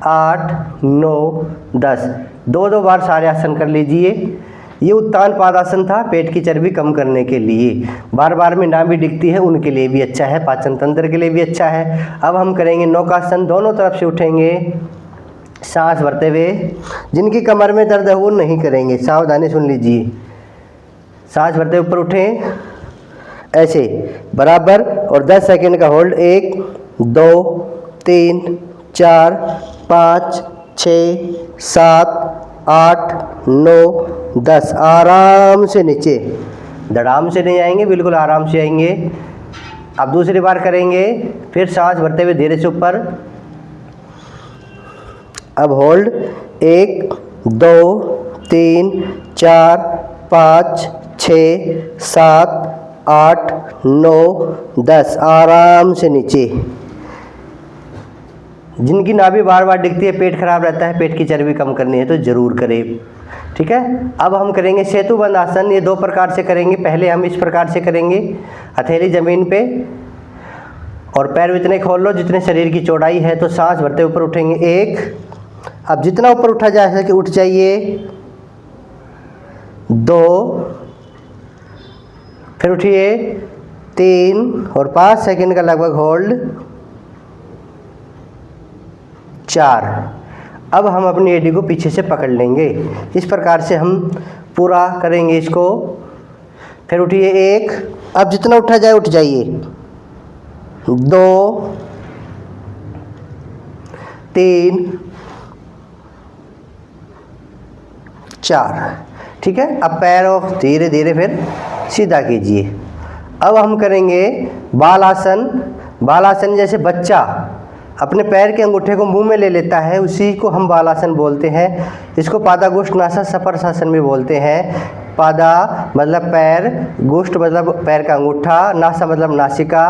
8 9 10। 2-2 बार सारे आसन कर लीजिए। ये उत्तान पादासन था, पेट की चर्बी कम करने के लिए। बार बार में ना भी दिखती है उनके लिए भी अच्छा है, पाचन तंत्र के लिए भी अच्छा है। अब हम करेंगे नौकासन, दोनों तरफ से उठेंगे सांस भरते हुए। जिनकी कमर में दर्द है वो नहीं करेंगे, सावधानी सुन लीजिए। सांस भरते ऊपर उठें ऐसे बराबर और 10 सेकंड का होल्ड। 1 2 3 4 5 6 7 8 9 10। आराम से नीचे, धड़ाम से नहीं आएंगे, बिल्कुल आराम से आएंगे। अब दूसरी बार करेंगे, फिर सांस भरते हुए धीरे से ऊपर। अब होल्ड। 1 2 3 4 5 6 7 8 9 10। आराम से नीचे। जिनकी नाभि बार बार दिखती है, पेट खराब रहता है, पेट की चर्बी कम करनी है तो ज़रूर करें। ठीक है, अब हम करेंगे सेतुबंद आसन। ये 2 प्रकार से करेंगे। पहले हम इस प्रकार से करेंगे, हथेली ज़मीन पे और पैर इतने खोल लो जितने शरीर की चौड़ाई है, तो सांस भरते ऊपर उठेंगे 1। अब जितना ऊपर उठा जा सके उठ जाइए, 2, फिर उठिए 3 और 5 सेकंड का लगभग होल्ड, 4। अब हम अपनी एडी को पीछे से पकड़ लेंगे। इस प्रकार से हम पूरा करेंगे इसको। फिर उठिए 1, अब जितना उठा जाए उठ जाइए, 2, 3, 4। ठीक है, अब पैरों धीरे धीरे फिर सीधा कीजिए। अब हम करेंगे बाल आसन। बाल आसन जैसे बच्चा अपने पैर के अंगूठे को मुंह में ले लेता है, उसी को हम बालासन बोलते हैं। इसको पादागुष्ठ नासा सपर्शासन भी बोलते हैं। पादा मतलब पैर, गुष्ठ मतलब पैर का अंगूठा, नासा मतलब नासिका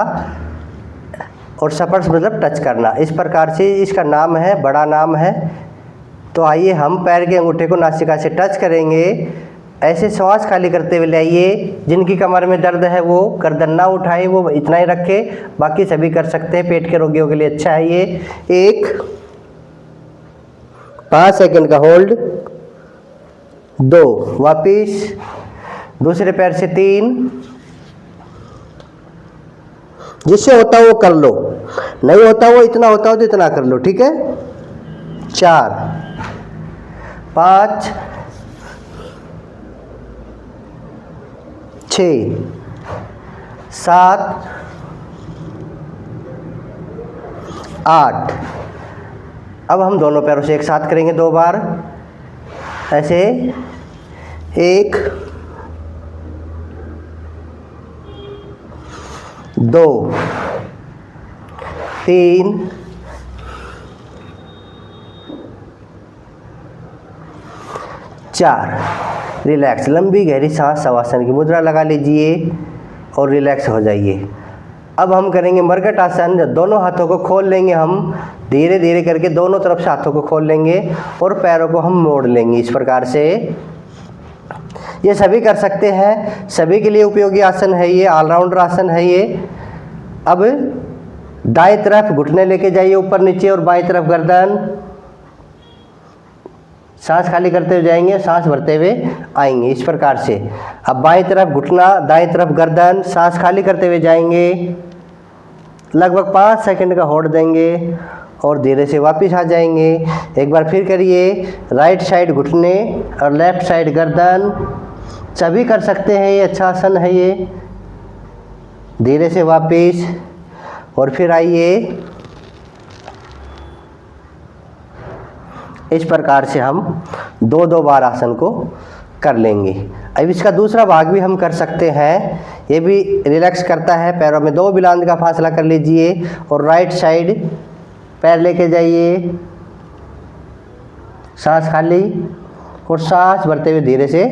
और स्पर्श मतलब टच करना। इस प्रकार से इसका नाम है, बड़ा नाम है। तो आइए हम पैर के अंगूठे को नासिका से टच करेंगे। ऐसे श्वास खाली करते हुए ले आइए। जिनकी कमर में दर्द है वो गर्दन ना उठाए, वो इतना ही रखे, बाकी सभी कर सकते हैं, पेट के रोगियों के लिए अच्छा है ये। 1, 5 सेकंड का होल्ड, 2, वापिस दूसरे पैर से 3। जिससे होता हो वो कर लो, नहीं होता वो इतना होता हो तो इतना कर लो। ठीक है, 4, 5, 6, 7, 8। अब हम दोनों पैरों से एक साथ करेंगे 2 बार ऐसे। 1, 2, 3, 4। रिलैक्स, लंबी गहरी सांस, शवासन की मुद्रा लगा लीजिए और रिलैक्स हो जाइए। अब हम करेंगे मरकट आसन। दोनों हाथों को खोल लेंगे हम, धीरे धीरे करके दोनों तरफ से हाथों को खोल लेंगे और पैरों को हम मोड़ लेंगे इस प्रकार से। ये सभी कर सकते हैं, सभी के लिए उपयोगी आसन है ये, ऑलराउंडर आसन है ये। अब दाएं तरफ घुटने लेके जाइए ऊपर नीचे और बाएं तरफ गर्दन। सांस खाली करते हुए जाएंगे, सांस भरते हुए आएंगे इस प्रकार से। अब बाएं तरफ घुटना, दाएं तरफ गर्दन, सांस खाली करते हुए जाएंगे। लगभग 5 सेकंड का होल्ड देंगे और धीरे से वापस आ जाएंगे। एक बार फिर करिए, राइट साइड घुटने और लेफ्ट साइड गर्दन। सभी कर सकते हैं, ये अच्छा आसन है ये। धीरे से वापस और फिर आइए। इस प्रकार से हम 2-2 बार आसन को कर लेंगे। अब इसका दूसरा भाग भी हम कर सकते हैं, ये भी रिलैक्स करता है। पैरों में 2 बिलांद का फासला कर लीजिए और राइट साइड पैर लेके जाइए, सांस खाली और सांस भरते हुए धीरे से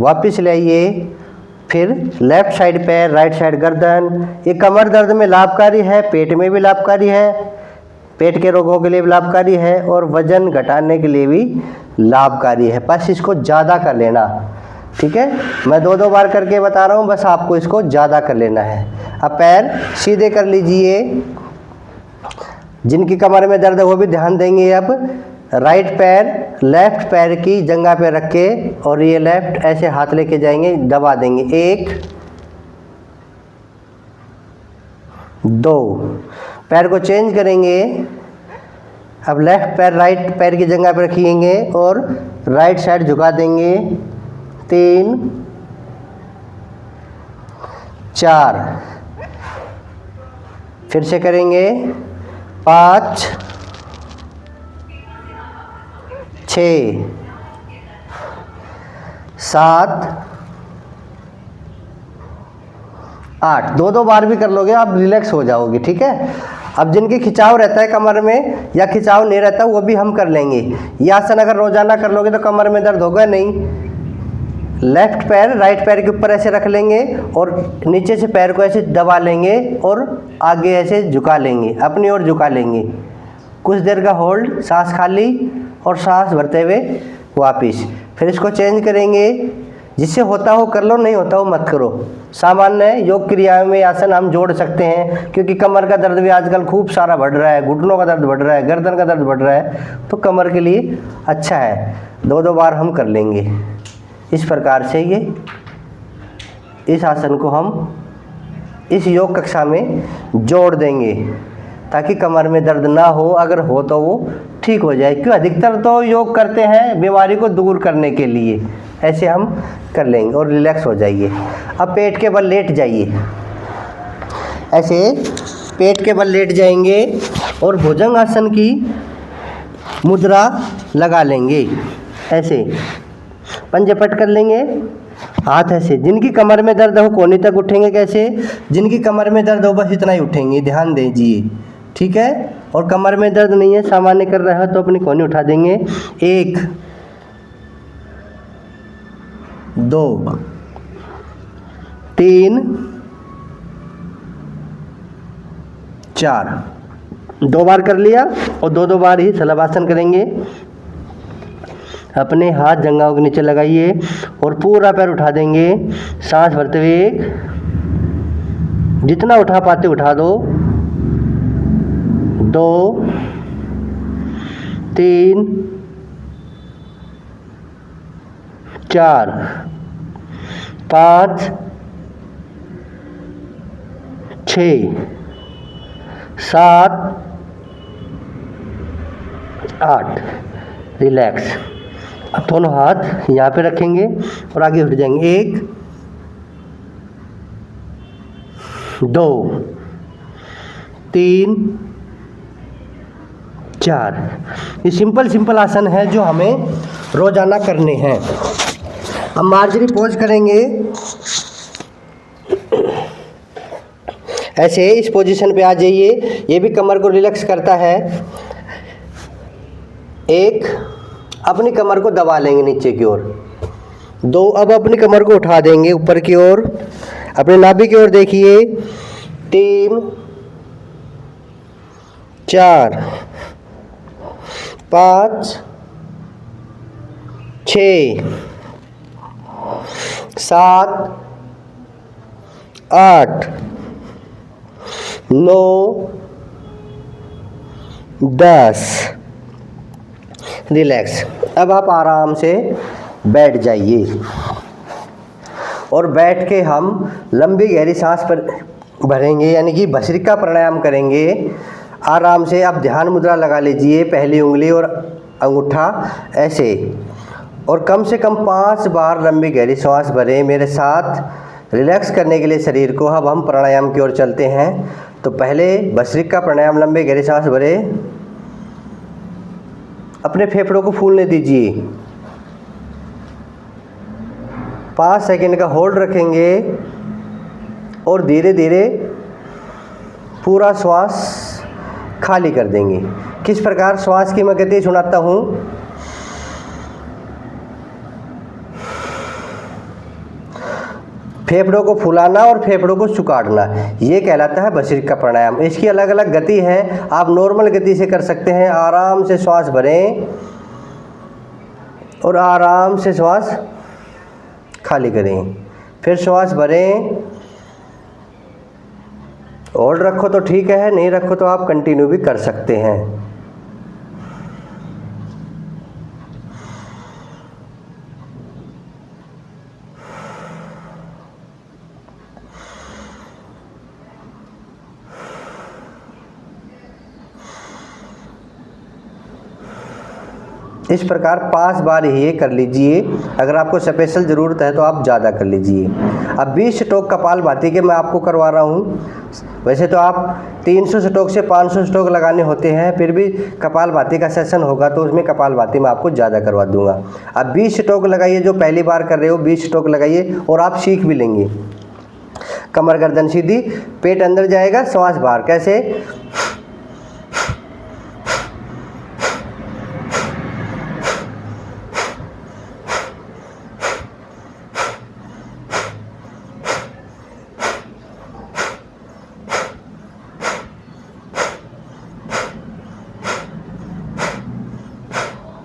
वापस ले आइए। फिर लेफ्ट साइड पैर, राइट साइड गर्दन। ये कमर दर्द में लाभकारी है, पेट में भी लाभकारी है, पेट के रोगों के लिए भी लाभकारी है और वजन घटाने के लिए भी लाभकारी है। बस इसको ज़्यादा कर लेना। ठीक है, मैं 2-2 बार करके बता रहा हूँ, बस आपको इसको ज़्यादा कर लेना है। अब पैर सीधे कर लीजिए। जिनकी कमर में दर्द है वो भी ध्यान देंगे। अब राइट पैर लेफ्ट पैर की जंघा पे रख के और ये लेफ्ट ऐसे हाथ लेके जाएंगे, दबा देंगे। 1, 2। पैर को चेंज करेंगे। अब लेफ्ट पैर राइट पैर की जगह पर रखिएंगे और राइट साइड झुका देंगे। 3, 4। फिर से करेंगे। 5, 6, 7, 8। 2-2 बार भी कर लोगे आप, रिलैक्स हो जाओगे। ठीक है, अब जिनकी खिंचाव रहता है कमर में या खिंचाव नहीं रहता वो भी हम कर लेंगे। ये आसन अगर रोजाना कर लोगे तो कमर में दर्द होगा नहीं। लेफ्ट पैर राइट पैर के ऊपर ऐसे रख लेंगे और नीचे से पैर को ऐसे दबा लेंगे और आगे ऐसे झुका लेंगे, अपनी ओर झुका लेंगे। कुछ देर का होल्ड, सांस खाली और सांस भरते हुए वापिस। फिर इसको चेंज करेंगे, जिससे होता हो कर लो, नहीं होता हो मत करो। सामान्य योग क्रियाओं में आसन हम जोड़ सकते हैं, क्योंकि कमर का दर्द भी आजकल खूब सारा बढ़ रहा है, घुटनों का दर्द बढ़ रहा है, गर्दन का दर्द बढ़ रहा है, तो कमर के लिए अच्छा है। 2-2 बार हम कर लेंगे। इस प्रकार से इस आसन को हम इस योग कक्षा में जोड़ देंगे, ताकि कमर में दर्द ना हो, अगर हो तो वो ठीक हो जाए। क्यों, अधिकतर तो योग करते हैं बीमारी को दूर करने के लिए। ऐसे हम कर लेंगे और रिलैक्स हो जाइए। अब पेट के बल लेट जाइए, ऐसे पेट के बल लेट जाएंगे और भुजंग आसन की मुद्रा लगा लेंगे। ऐसे पंजे पट कर लेंगे, हाथ ऐसे। जिनकी कमर में दर्द हो कोहनी तक उठेंगे। कैसे, जिनकी कमर में दर्द हो बस इतना ही उठेंगे, ध्यान दीजिए, ठीक है। और कमर में दर्द नहीं है, सामान्य कर रहा है तो अपनी कोहनी उठा देंगे। 1 2 3 4, 2 बार कर लिया और 2-2 बार ही शलभासन करेंगे। अपने हाथ जंघाओं के नीचे लगाइए और पूरा पैर उठा देंगे, सांस भरते हुए। जितना उठा पाते उठा दो। 2 3 4 5 6 7 8। रिलैक्स। अब दोनों हाथ यहाँ पे रखेंगे और आगे उठ जाएंगे। 1 2 3 4। ये सिंपल आसन है जो हमें रोजाना करने हैं। अब मार्जरी पोज करेंगे, ऐसे इस पोजीशन पे आ जाइए। ये भी कमर को रिलैक्स करता है। 1, अपनी कमर को दबा लेंगे नीचे की ओर। 2, अब अपनी कमर को उठा देंगे ऊपर की ओर, अपने नाभि की ओर देखिए। 3 4 5 6 7 8 9 10। रिलैक्स। अब आप आराम से बैठ जाइए और बैठ के हम लंबी गहरी सांस पर भरेंगे, यानी कि भस्त्रिका प्राणायाम करेंगे। आराम से आप ध्यान मुद्रा लगा लीजिए, पहली उंगली और अंगूठा ऐसे, और कम से कम 5 बार लंबी गहरी सांस भरें मेरे साथ, रिलैक्स करने के लिए शरीर को। अब हम प्राणायाम की ओर चलते हैं। तो पहले भस्त्रिका प्राणायाम, लंबी गहरी सांस भरें, अपने फेफड़ों को फूलने दीजिए। 5 सेकंड का होल्ड रखेंगे और धीरे धीरे पूरा श्वास खाली कर देंगे। किस प्रकार श्वास की मैं गति सुनाता हूँ। फेफड़ों को फुलाना और फेफड़ों को सुखाड़ना, ये कहलाता है भस्त्रिका प्राणायाम। इसकी अलग अलग गति है, आप नॉर्मल गति से कर सकते हैं। आराम से श्वास भरें और आराम से श्वास खाली करें, फिर श्वास भरें। होल्ड रखो तो ठीक है, नहीं रखो तो आप कंटिन्यू भी कर सकते हैं। इस प्रकार 5 बार ही ये कर लीजिए। अगर आपको स्पेशल ज़रूरत है तो आप ज़्यादा कर लीजिए। अब 20 स्ट्रोक कपालभाति के मैं आपको करवा रहा हूँ। वैसे तो आप 300 स्ट्रोक से 500 स्ट्रोक लगाने होते हैं, फिर भी कपालभाति का सेशन होगा तो उसमें कपालभाति में आपको ज़्यादा करवा दूंगा। अब 20 स्ट्रोक लगाइए, जो पहली बार कर रहे हो 20 स्ट्रोक लगाइए और आप सीख भी लेंगे। कमर गर्दन सीधी, पेट अंदर जाएगा, श्वास बाहर। कैसे,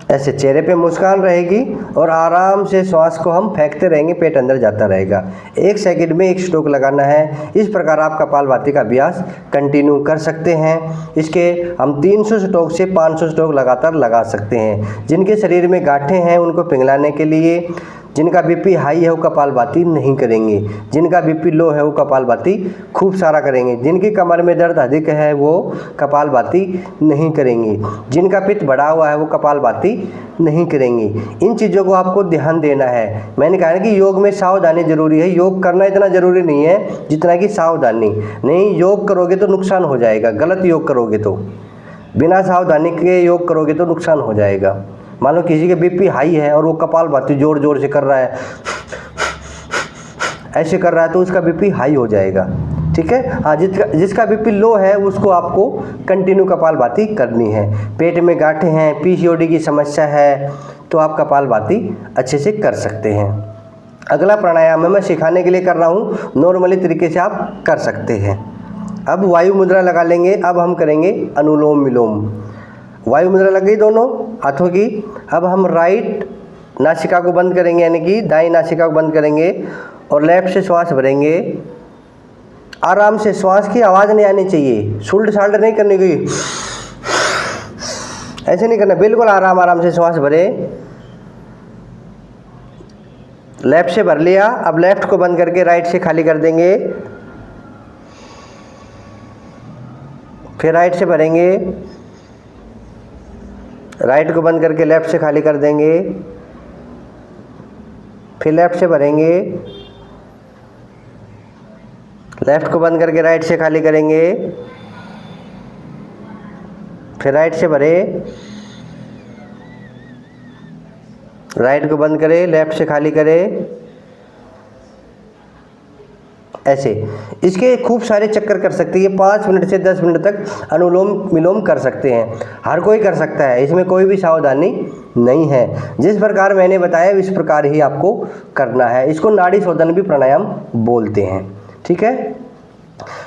ऐसे चेहरे पे मुस्कान रहेगी और आराम से श्वास को हम फेंकते रहेंगे, पेट अंदर जाता रहेगा। 1 सेकंड में 1 स्ट्रोक लगाना है। इस प्रकार आप कपालभाति का अभ्यास कंटिन्यू कर सकते हैं। इसके हम 300 स्ट्रोक से 500 स्ट्रोक लगातार लगा सकते हैं। जिनके शरीर में गांठें हैं उनको पिघलाने के लिए, जिनका बीपी हाई है वो कपालभाति नहीं करेंगे, जिनका बीपी लो है वो कपालभाति खूब सारा करेंगे, जिनकी कमर में दर्द अधिक है वो कपालभाति नहीं करेंगे, जिनका पित्त बढ़ा हुआ है वो कपालभाति नहीं करेंगे। इन चीज़ों को आपको ध्यान देना है। मैंने कहा कि योग में सावधानी जरूरी है। योग करना इतना ज़रूरी नहीं है जितना कि सावधानी। नहीं, योग करोगे तो नुकसान हो जाएगा। गलत योग करोगे तो, बिना सावधानी के योग करोगे तो नुकसान हो जाएगा। मान लो किसी के बीपी हाई है और वो कपालभाति जोर जोर से कर रहा है, ऐसे कर रहा है, तो उसका बीपी हाई हो जाएगा। ठीक है। हाँ, जिसका बीपी लो है उसको आपको कंटिन्यू कपालभाति करनी है। पेट में गांठें हैं, पीसीओडी की समस्या है, तो आप कपालभाति अच्छे से कर सकते हैं। अगला प्राणायाम है, मैं सिखाने के लिए कर रहा हूँ, नॉर्मली तरीके से आप कर सकते हैं। अब वायु मुद्रा लगा लेंगे। अब हम करेंगे अनुलोम विलोम। वायु मुद्रा लग गई दोनों हाथों की। अब हम राइट नासिका को बंद करेंगे, यानी कि दाईं नासिका को बंद करेंगे और लेफ्ट से श्वास भरेंगे। आराम से, श्वास की आवाज़ नहीं आनी चाहिए, सुल्ट साल्ट नहीं करनी, कोई ऐसे नहीं करना, बिल्कुल आराम से श्वास भरे। लेफ्ट से भर लिया, अब लेफ्ट को बंद करके राइट से खाली कर देंगे। फिर राइट से भरेंगे, राइट को बंद करके लेफ्ट से खाली कर देंगे। फिर लेफ्ट से भरेंगे, लेफ्ट को बंद करके राइट से खाली करेंगे। फिर राइट से भरे, राइट को बंद करें, लेफ्ट से खाली करें। ऐसे इसके खूब सारे चक्कर कर सकते हैं। 5 मिनट से 10 मिनट तक अनुलोम विलोम कर सकते हैं। हर कोई कर सकता है, इसमें कोई भी सावधानी नहीं है। जिस प्रकार मैंने बताया इस प्रकार ही आपको करना है। इसको नाड़ी शोधन भी प्राणायाम बोलते हैं। ठीक है।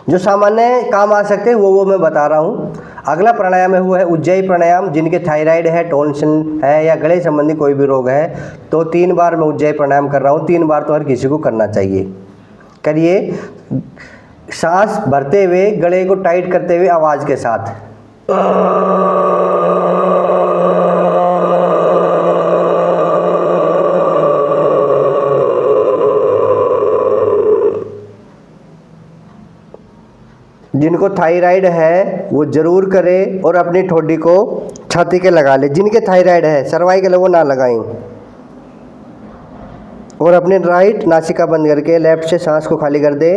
जो सामान्य काम आ सकते हैं वो मैं बता रहा हूँ। अगला प्राणायाम है वो है उज्जयी प्राणायाम। जिनके थायराइड है, टॉन्सिल है या गले संबंधी कोई भी रोग है, तो 3 बार मैं उज्जयी प्राणायाम कर रहा हूँ। 3 बार तो हर किसी को करना चाहिए। करिए, सांस भरते हुए, गले को टाइट करते हुए आवाज के साथ। जिनको थायराइड है वो जरूर करें और अपनी ठोडी को छाती के लगा ले। जिनके थायराइड है, सर्वाइकल वो ना लगाएं। और अपने राइट नासिका बंद करके लेफ्ट से सांस को खाली कर दे।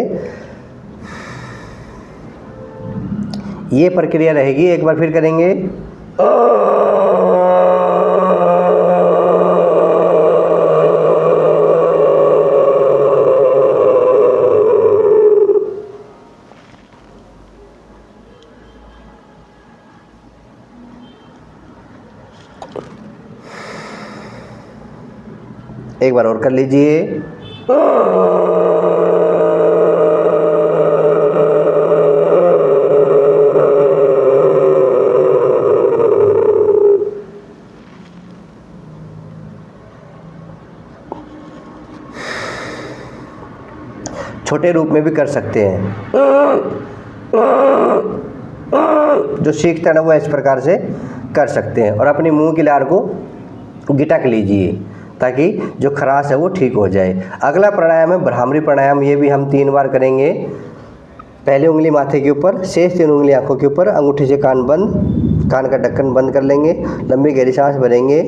ये प्रक्रिया रहेगी। एक बार फिर करेंगे। एक बार और कर लीजिए। छोटे रूप में भी कर सकते हैं। जो सीखता है ना वो इस प्रकार से कर सकते हैं। और अपनी मुंह की लार को गिटक लीजिए ताकि जो खराश है वो ठीक हो जाए। अगला प्राणायाम है भ्रामरी प्राणायाम। ये भी हम 3 बार करेंगे। पहली उंगली माथे के ऊपर, शेष 3 उंगली आंखों के ऊपर, अंगूठे से कान बंद, कान का ढक्कन बंद कर लेंगे। लंबी गहरी सांस भरेंगे।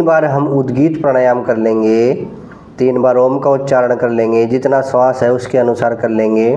बार हम उद्गीत प्राणायाम कर लेंगे, 3 बार ओम का उच्चारण कर लेंगे, जितना श्वास है उसके अनुसार कर लेंगे।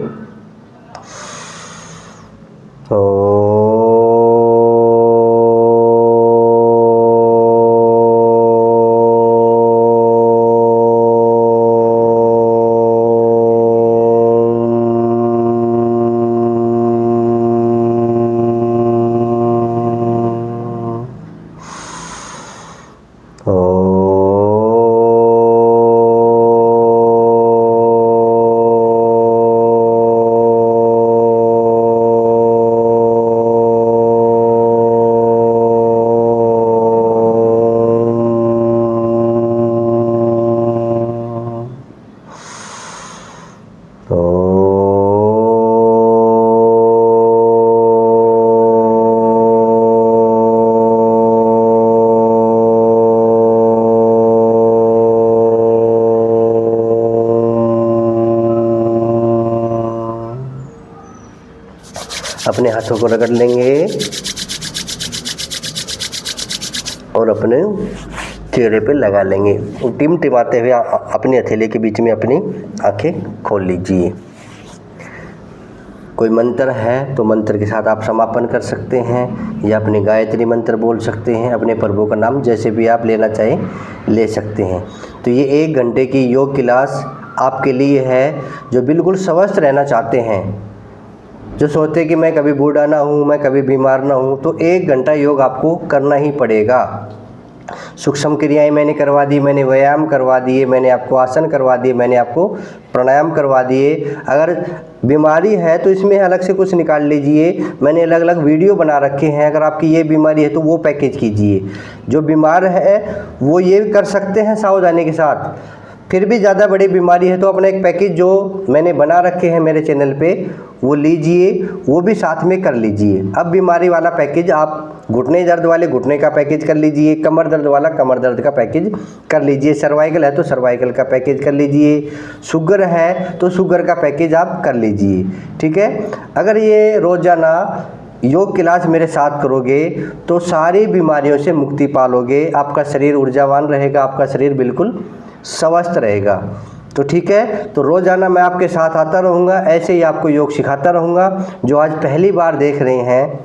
अपने हाथों को रगड़ लेंगे और अपने चेहरे पे लगा लेंगे। टिमटिमाते हुए अपनी हथेली के बीच में अपनी आंखें खोल लीजिए। कोई मंत्र है तो मंत्र के साथ आप समापन कर सकते हैं या अपनी गायत्री मंत्र बोल सकते हैं, अपने प्रभु का नाम जैसे भी आप लेना चाहें ले सकते हैं। तो ये 1 घंटे की योग क्लास आपके लिए है जो बिल्कुल स्वस्थ रहना चाहते हैं, जो सोचते कि मैं कभी बूढ़ा ना हूँ, मैं कभी बीमार ना हूँ, तो 1 घंटा योग आपको करना ही पड़ेगा। सूक्ष्म क्रियाएं मैंने करवा दी, मैंने व्यायाम करवा दिए, मैंने आपको आसन करवा दिए, मैंने आपको प्राणायाम करवा दिए। अगर बीमारी है तो इसमें अलग से कुछ निकाल लीजिए, मैंने अलग अलग वीडियो बना रखे हैं। अगर आपकी ये बीमारी है तो वो पैकेज कीजिए। जो बीमार है वो ये कर सकते हैं सावधानी के साथ। फिर भी ज़्यादा बड़ी बीमारी है तो अपना एक पैकेज जो मैंने बना रखे हैं मेरे चैनल पे वो लीजिए, वो भी साथ में कर लीजिए। अब बीमारी वाला पैकेज आप घुटने दर्द वाले घुटने का पैकेज कर लीजिए, कमर दर्द वाला कमर दर्द का पैकेज कर लीजिए, सर्वाइकल है तो सर्वाइकल का पैकेज कर लीजिए, शुगर है तो शुगर का पैकेज आप कर लीजिए। ठीक है, अगर ये रोज़ाना योग क्लास मेरे साथ करोगे तो सारी बीमारियों से मुक्ति पालोगे, आपका शरीर ऊर्जावान रहेगा, आपका शरीर बिल्कुल स्वस्थ रहेगा। तो ठीक है, तो रोज़ाना मैं आपके साथ आता रहूँगा, ऐसे ही आपको योग सिखाता रहूँगा। जो आज पहली बार देख रहे हैं,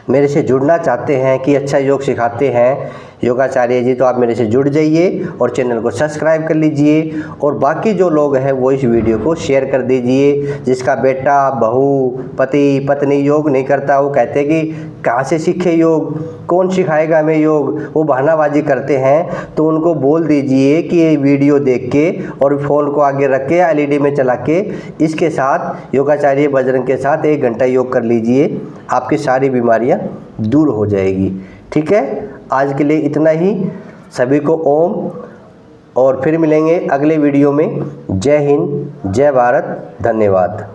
मेरे से जुड़ना चाहते हैं कि अच्छा योग सिखाते हैं योगाचार्य जी, तो आप मेरे से जुड़ जाइए और चैनल को सब्सक्राइब कर लीजिए। और बाकी जो लोग हैं वो इस वीडियो को शेयर कर दीजिए। जिसका बेटा, बहू, पति, पत्नी योग नहीं करता, वो कहते हैं कि कहाँ से सीखे योग, कौन सिखाएगा हमें योग, वो बहानाबाजी करते हैं। तो उनको बोल दीजिए कि ये वीडियो देख के और फ़ोन को आगे रख के LED में चला के इसके साथ योगाचार्य बजरंग के साथ 1 घंटा योग कर लीजिए, आपकी सारी बीमारियां दूर हो जाएगी। ठीक है, आज के लिए इतना ही। सभी को ओम, और फिर मिलेंगे अगले वीडियो में। जय हिंद, जय भारत, धन्यवाद।